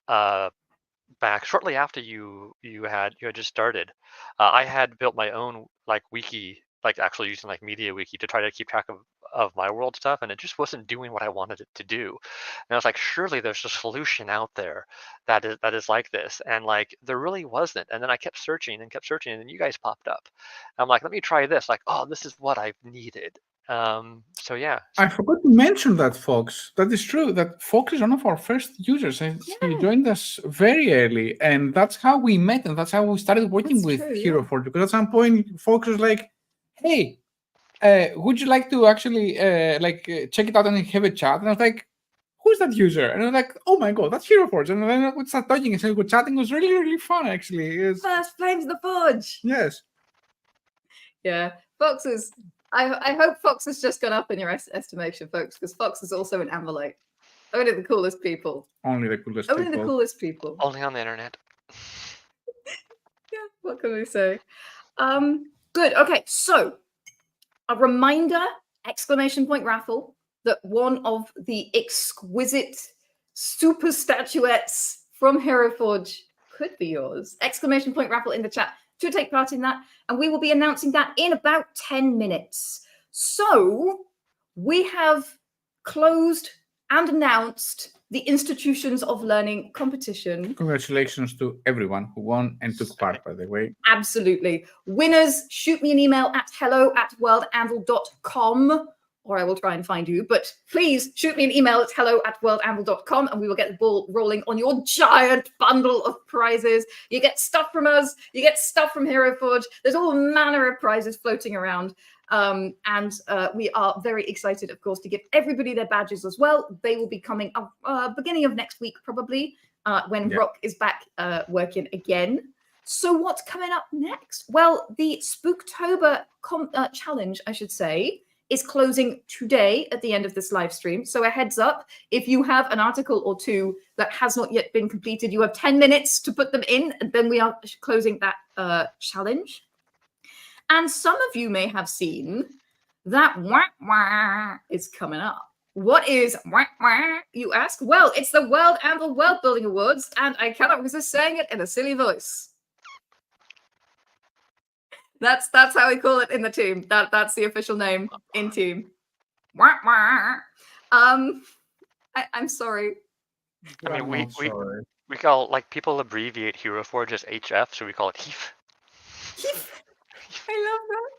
back shortly after you had just started. I had built my own like wiki, like actually using like MediaWiki to try to keep track of my world stuff, and it just wasn't doing what I wanted it to do. And I was like, surely there's a solution out there that is like this, and like there really wasn't. And then I kept searching, and then you guys popped up. I'm like, let me try this. Like, oh, this is what I've needed. So yeah. I forgot to mention that, Fox. That is true. That Fox is one of our first users, and he joined us very early, and that's how we met, and that's how we started working That's with true, HeroForge. Because at some point, Fox was like, "Hey, would you like to actually check it out and have a chat?" And I was like, "Who's that user?" And I was like, "Oh my god, that's HeroForge!" And then we started talking and we were chatting. It was really, really fun, actually. First Flames the Forge. Yes. Yeah, Fox is. I hope Fox has just gone up in your estimation, folks, because Fox is also an Amberlite. Only the coolest people. Only the coolest Only people. the coolest people. Only on the internet. Yeah, what can we say? Good. Okay, so a reminder, exclamation point raffle, that one of the exquisite super statuettes from HeroForge could be yours. Exclamation point raffle in the chat to take part in that, and we will be announcing that in about 10 minutes. So we have closed and announced the Institutions of Learning competition. Congratulations to everyone who won and took part, by the way. Absolutely. Winners, shoot me an email at hello@worldandle.com, or I will try and find you. But please shoot me an email at hello@worldandle.com, and we will get the ball rolling on your giant bundle of prizes. You get stuff from us. You get stuff from HeroForge. There's all manner of prizes floating around. And we are very excited, of course, to give everybody their badges as well. They will be coming up beginning of next week, probably, when Rock is back working again. So what's coming up next? Well, the Spooktober challenge, I should say, is closing today at the end of this live stream. So a heads up, if you have an article or two that has not yet been completed, you have 10 minutes to put them in, and then we are closing that challenge. And some of you may have seen that wah is coming up. What is wah, you ask? Well, it's the World Anvil World Building Awards, and I cannot resist saying it in a silly voice. That's how we call it in the team. That's the official name in team. I'm sorry. I mean, I'm we call, like, people abbreviate HeroForge as HF, so we call it HEEF. I love that.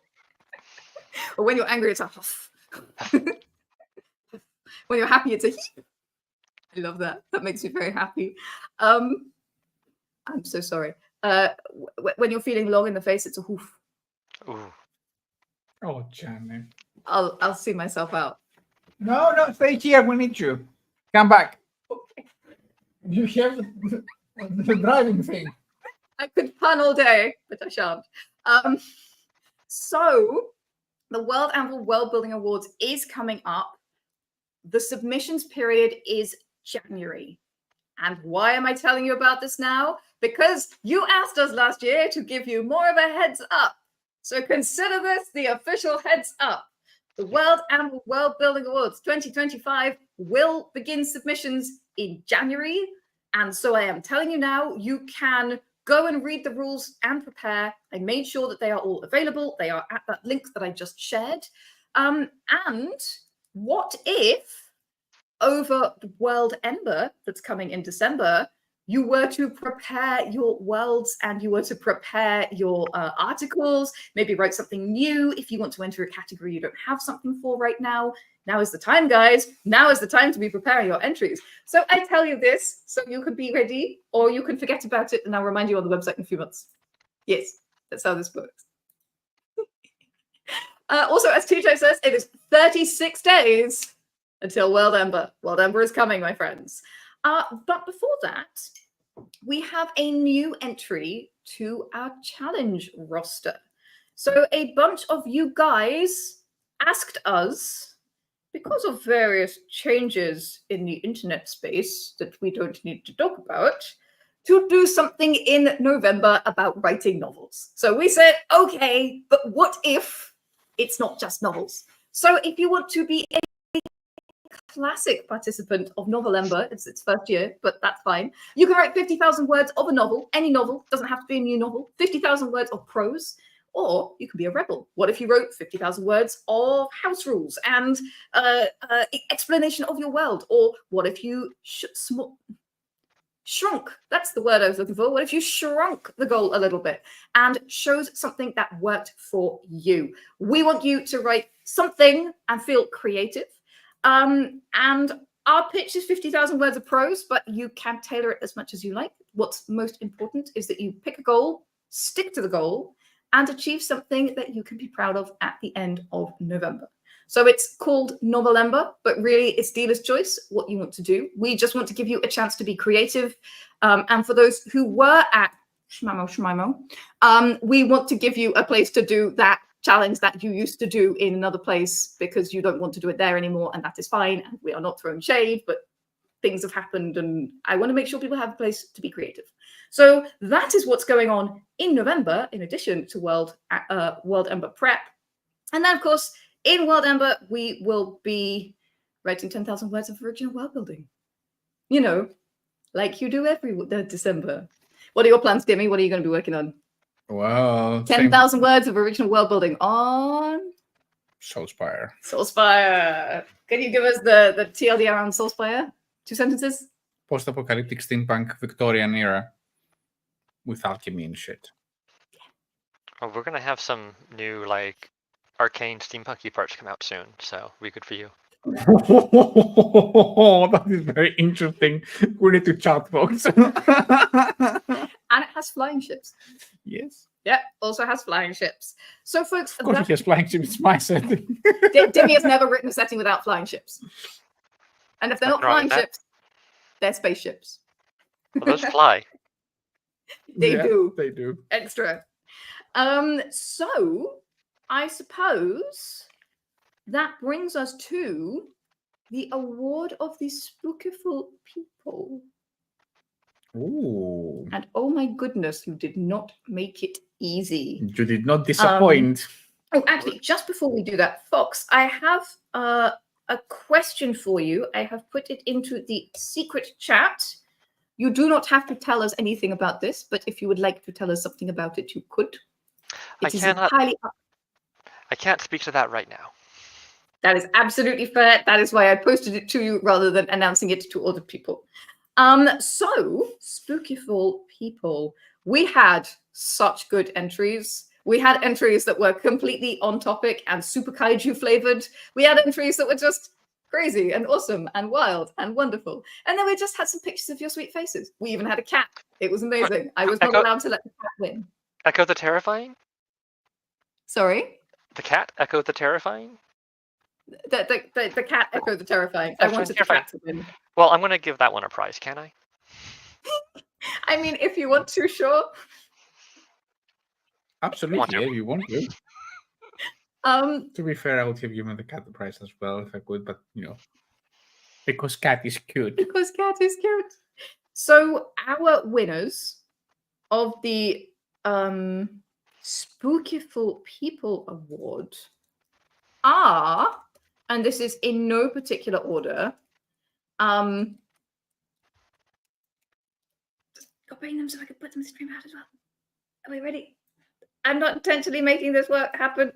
Or when you're angry, it's a huff. When you're happy, it's a heep. I love that. That makes me very happy. I'm so sorry. When you're feeling long in the face, it's a hoof. Ooh. Oh, Janet. I'll see myself out. No, stay here. We need you. Come back. Okay. You have the driving thing. I could pun all day, but I shan't. So the World Anvil World Building Awards is coming up. The submissions period is January. And why am I telling you about this now? Because you asked us last year to give you more of a heads up. So consider this the official heads up. The World Amber World Building Awards 2025 will begin submissions in January. And so I am telling you now, you can go and read the rules and prepare. I made sure that they are all available. They are at that link that I just shared. And what if over the World Ember that's coming in December, you were to prepare your worlds and you were to prepare your articles, maybe write something new if you want to enter a category you don't have something for right now. Now is the time, guys. Now is the time to be preparing your entries. So I tell you this so you can be ready, or you can forget about it and I'll remind you on the website in a few months. Yes, that's how this works. Also, as TJ says, it is 36 days until World Ember. World Ember is coming, my friends. But before that, we have a new entry to our challenge roster. So a bunch of you guys asked us, because of various changes in the internet space that we don't need to talk about, to do something in November about writing novels. So we said, okay, but what if it's not just novels? So if you want to be a classic participant of Novel Ember, it's its first year, but that's fine. You can write 50,000 words of a novel, any novel, doesn't have to be a new novel, 50,000 words of prose, or you could be a rebel. What if you wrote 50,000 words of house rules and explanation of your world? Or what if you shrunk, that's the word I was looking for. What if you shrunk the goal a little bit and showed something that worked for you? We want you to write something and feel creative. And our pitch is 50,000 words of prose, but you can tailor it as much as you like. What's most important is that you pick a goal, stick to the goal, and achieve something that you can be proud of at the end of November. So it's called Novel Ember, but really it's dealer's choice what you want to do. We just want to give you a chance to be creative. And for those who were at Shmamo, we want to give you a place to do that challenge that you used to do in another place because you don't want to do it there anymore, and that is fine. And we are not throwing shade, but things have happened, and I want to make sure people have a place to be creative. So that is what's going on in November, in addition to World Ember Prep. And then, of course, in World Ember, we will be writing 10,000 words of original world building. You know, like you do every December. What are your plans, Timmy? What are you going to be working on? Well, 10,000 words of original world building on Soulspire. Soulspire. Can you give us the TLDR on Soulspire? 2 sentences? Post-apocalyptic steampunk Victorian era with alchemy and shit. Oh, we're gonna have some new like arcane steampunky parts come out soon, so we good for you. That is very interesting. We need to chat, folks. And it has flying ships. Yes. Yeah, also has flying ships. So, folks, Of course, it has flying ships. It's my setting. Dimmy has never written a setting without flying ships. And if they're not flying ships, they're spaceships. Well, those fly. They do. They do. Extra. So, I suppose that brings us to the award of the spookiful people. Ooh. And oh my goodness, you did not make it easy. You did not disappoint. Oh, actually, just before we do that, Fox, I have a question for you. I have put it into the secret chat. You do not have to tell us anything about this, but if you would like to tell us something about it, you could. It is entirely up. I can't speak to that right now. That is absolutely fair. That is why I posted it to you rather than announcing it to other people. So, spookiful people, we had such good entries. We had entries that were completely on topic and super kaiju flavored. We had entries that were just crazy and awesome and wild and wonderful. And then we just had some pictures of your sweet faces. We even had a cat. It was amazing. I was not allowed to let the cat win. Echo the Terrifying? Sorry? The cat? Echo the Terrifying? The cat Echo the Terrifying. I wanted the cat to win. Well, I'm going to give that one a prize, can I? I mean, if you want to, sure. Absolutely, yeah, you want to. To be fair, I would have given the cat the prize as well if I could, but you know, because cat is cute. Because cat is cute. So our winners of the Spookiful People Award are, and this is in no particular order, just copying them so I can put them in the stream out as well. Are we ready? I'm not intentionally making this work happen.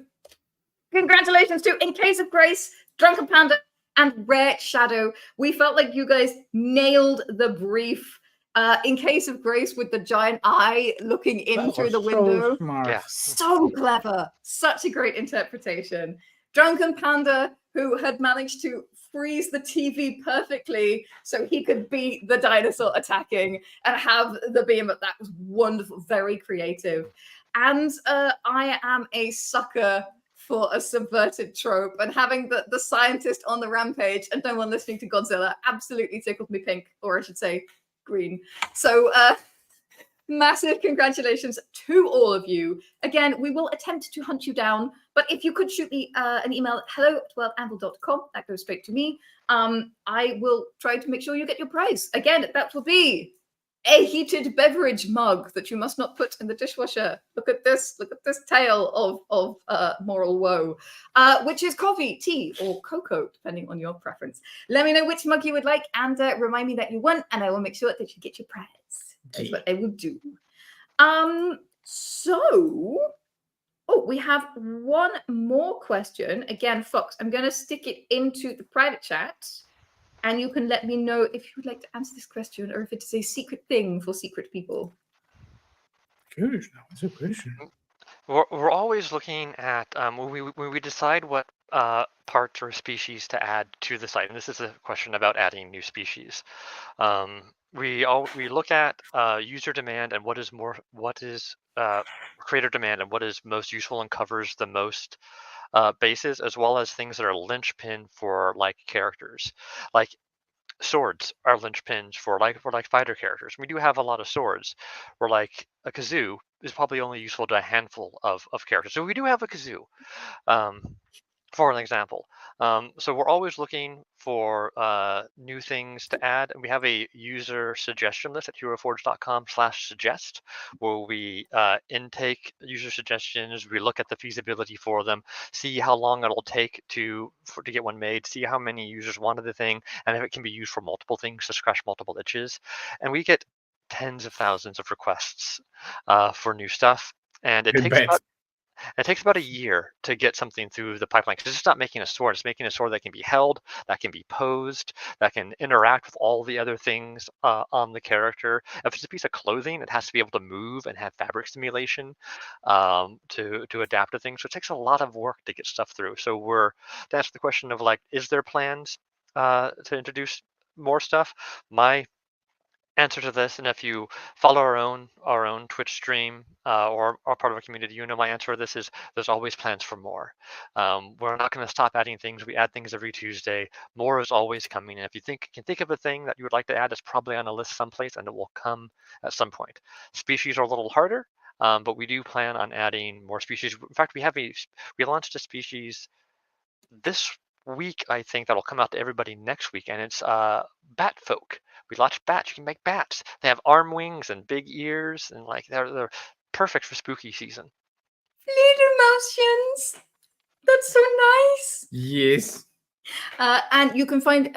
Congratulations to In Case of Grace, Drunken Panda, and Rare Shadow. We felt like you guys nailed the brief. In Case of Grace with the giant eye looking in through the window. So smart. Yeah. So clever. Such a great interpretation. Drunken Panda, who had managed to freeze the TV perfectly so he could beat the dinosaur attacking and have the behemoth. That was wonderful. Very creative. And I am a sucker for a subverted trope, and having the scientist on the rampage and no one listening to Godzilla absolutely tickled me pink, or I should say green. So massive congratulations to all of you. Again, we will attempt to hunt you down, but if you could shoot me an email, hello@worldanvil.com, that goes straight to me. I will try to make sure you get your prize. Again, that will be a heated beverage mug that you must not put in the dishwasher. Look at this tale of moral woe, which is coffee, tea, or cocoa, depending on your preference. Let me know which mug you would like, and remind me that you won, and I will make sure that you get your prize. That's what I will do. We have one more question. Again, Fox, I'm going to stick it into the private chat, and you can let me know if you would like to answer this question or if it is a secret thing for secret people. Curious now. It's a question. We're always looking at when we decide what parts or species to add to the site, and this is a question about adding new species. We look at user demand and what is creator demand and what is most useful and covers the most bases, as well as things that are linchpin for like characters. Like swords are linchpins for like fighter characters. We do have a lot of swords. Where like a kazoo is probably only useful to a handful of characters. So we do have a kazoo. For an example. So we're always looking for new things to add. And we have a user suggestion list at heroforge.com/suggest, where we intake user suggestions. We look at the feasibility for them, see how long it'll take to get one made, see how many users wanted the thing, and if it can be used for multiple things to scratch multiple itches. And we get tens of thousands of requests for new stuff. And it takes about a year to get something through the pipeline, because it's just not making a sword. It's making a sword that can be held, that can be posed, that can interact with all the other things on the character. If it's a piece of clothing, it has to be able to move and have fabric simulation to adapt to things. So it takes a lot of work to get stuff through. So to answer the question of like, is there plans to introduce more stuff? My answer to this, and if you follow our own Twitch stream or are part of a community, you know my answer to this is there's always plans for more. We're not going to stop adding things. We add things every Tuesday. More is always coming. And if you can think of a thing that you would like to add, it's probably on a list someplace, and it will come at some point. Species are a little harder, but we do plan on adding more species. In fact, we launched a species this week, I think, that'll come out to everybody next week, and it's bat folk. We launched bats. You can make bats. They have arm wings and big ears, and like they're perfect for spooky season. Little motions. That's so nice. Yes. And you can find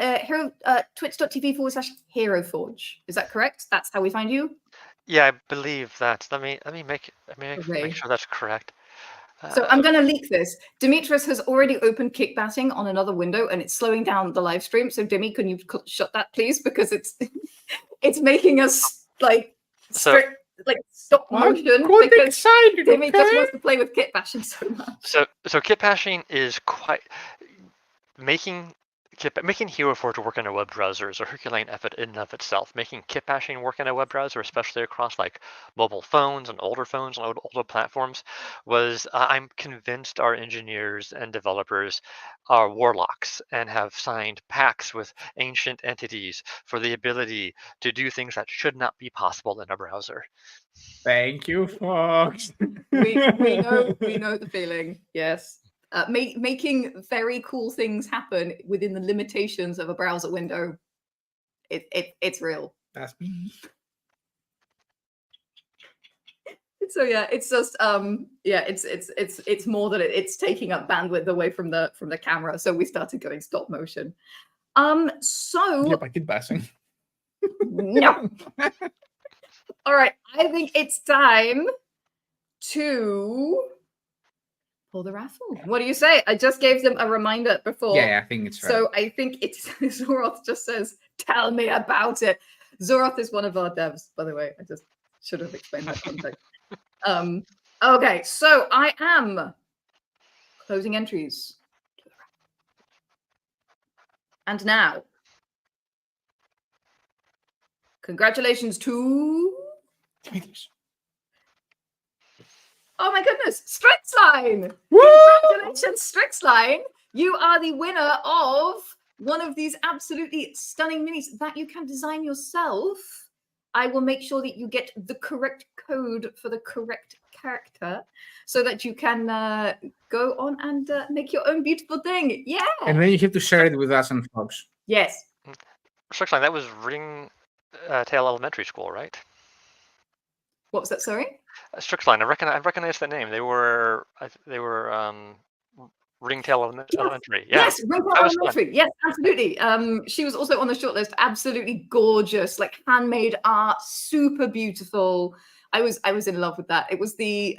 twitch.tv/HeroForge. Is that correct? That's how we find you? Yeah, I believe that. Let me make Okay. sure that's correct. So I'm going to leak this. Demetrius has already opened kickbatting on another window, and it's slowing down the live stream. So Demi, can you shut that, please? Because it's making us like stop motion because Demi just wants to play with kit bashing so much. So kit bashing is quite making HeroForge work in a web browser is a Herculean effort in and of itself. Making kit bashing work in a web browser, especially across like mobile phones and older phones and older platforms, was I'm convinced our engineers and developers are warlocks and have signed pacts with ancient entities for the ability to do things that should not be possible in a browser. Thank you, Fox. we know the feeling. Yes. Making very cool things happen within the limitations of a browser window. It's real. That's me. So yeah, it's just it's more that it's taking up bandwidth away from the camera. So we started going stop motion. So Yeah, I keep passing. no. All right, I think it's time to pull the raffle. What do you say? I just gave them a reminder before. Yeah, I think it's right. So I think it's Zoroth just says, "Tell me about it." Zoroth is one of our devs, by the way. I just should have explained that context. Okay, so I am closing entries. And now, congratulations to... Oh my goodness, Strixline! Congratulations, Strixline! You are the winner of one of these absolutely stunning minis that you can design yourself. I will make sure that you get the correct code for the correct character so that you can go on and make your own beautiful thing. Yeah! And then you have to share it with us and Fox. Yes. Strixline, that was Ringtail Elementary School, right? What was that, sorry? Strixline, I recognize that name. They were Ringtail Elementary. Yeah. Yes, Ringtail Elementary. Yes, absolutely. She was also on the shortlist. Absolutely gorgeous, like handmade art, super beautiful. I was in love with that. It was the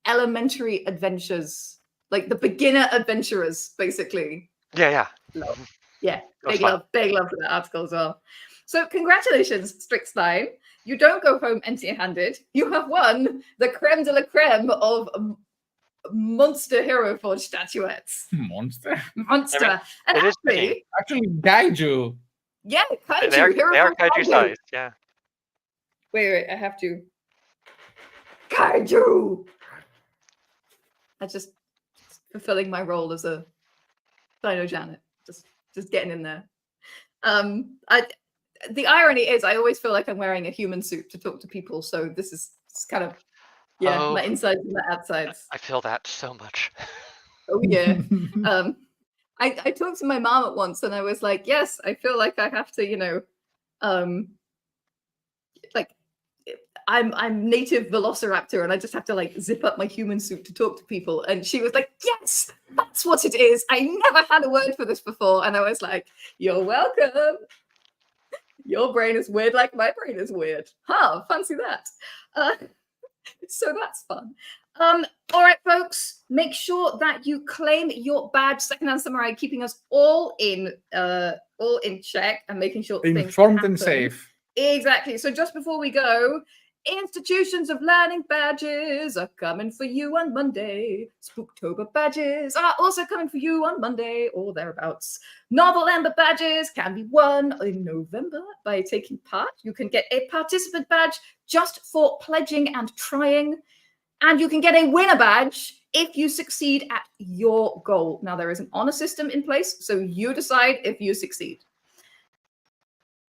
elementary adventures, like the beginner adventurers, basically. Yeah. Love. Yeah, big love for that article as well. So congratulations, Strixline. You don't go home empty-handed. You have won the creme de la creme of monster HeroForge statuettes. Monster? Monster. I mean, and actually, Gaiju. Yeah, kaiju. They are kaiju size, yeah. Wait, I have to. Kaiju! I just fulfilling my role as a Dino Janet. Just getting in there. The irony is I always feel like I'm wearing a human suit to talk to people, so this is kind of my insides and my outsides. I feel that so much. Oh yeah. I talked to my mom at once and I was like, yes, I feel like I have to, like I'm native Velociraptor and I just have to like zip up my human suit to talk to people. And she was like, yes, that's what it is. I never had a word for this before. And I was like, you're welcome. Your brain is weird like my brain is weird. Huh, fancy that. So that's fun. All right, folks, make sure that you claim your badge, Secondhand Samurai, keeping us all in check and making sure things informed happen. And safe. Exactly. So just before we go, institutions of learning badges are coming for you on Monday. Spooktober badges are also coming for you on Monday or thereabouts. Novel Ember badges can be won in November by taking part. You can get a participant badge just for pledging and trying. And you can get a winner badge if you succeed at your goal. Now, there is an honor system in place, so you decide if you succeed.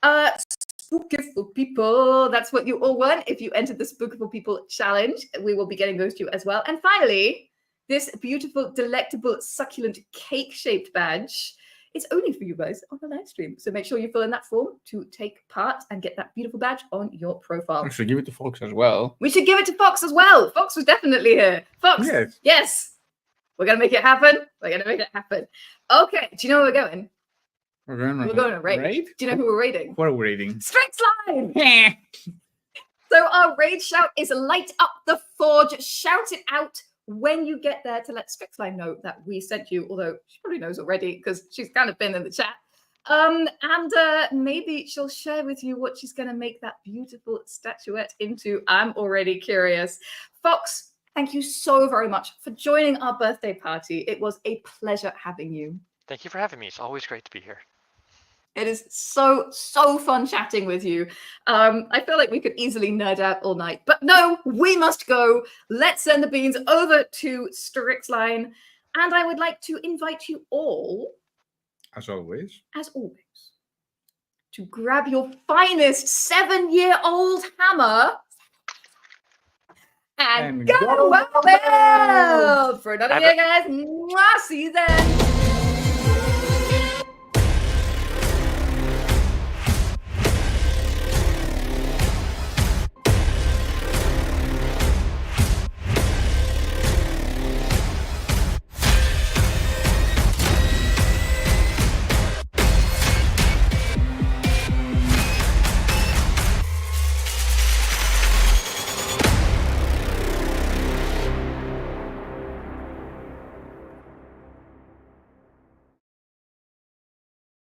Spookiful people, that's what you all won if you entered the Spookiful People challenge. We will be getting those to you as well. And finally, this beautiful, delectable, succulent cake-shaped badge. It's only for you guys on the live stream. So make sure you fill in that form to take part and get that beautiful badge on your profile. We should give it to Fox as well. We should give it to Fox as well. Fox was definitely here. Fox, yes. We're going to make it happen. We're going to make it happen. Okay, do you know where we're going? We're going to raid. Do you know who we're raiding? What are we raiding? Strixline! So our raid shout is light up the forge. Shout it out when you get there to let Strixline know that we sent you, although she probably knows already because she's kind of been in the chat. And maybe she'll share with you what she's going to make that beautiful statuette into. I'm already curious. Fox, thank you so very much for joining our birthday party. It was a pleasure having you. Thank you for having me. It's always great to be here. It is so fun chatting with you. I feel like we could easily nerd out all night, but no, we must go. Let's send the beans over to Strixline. And I would like to invite you all, as always, to grab your finest 7-year-old hammer and go well for another year, guys. See you then.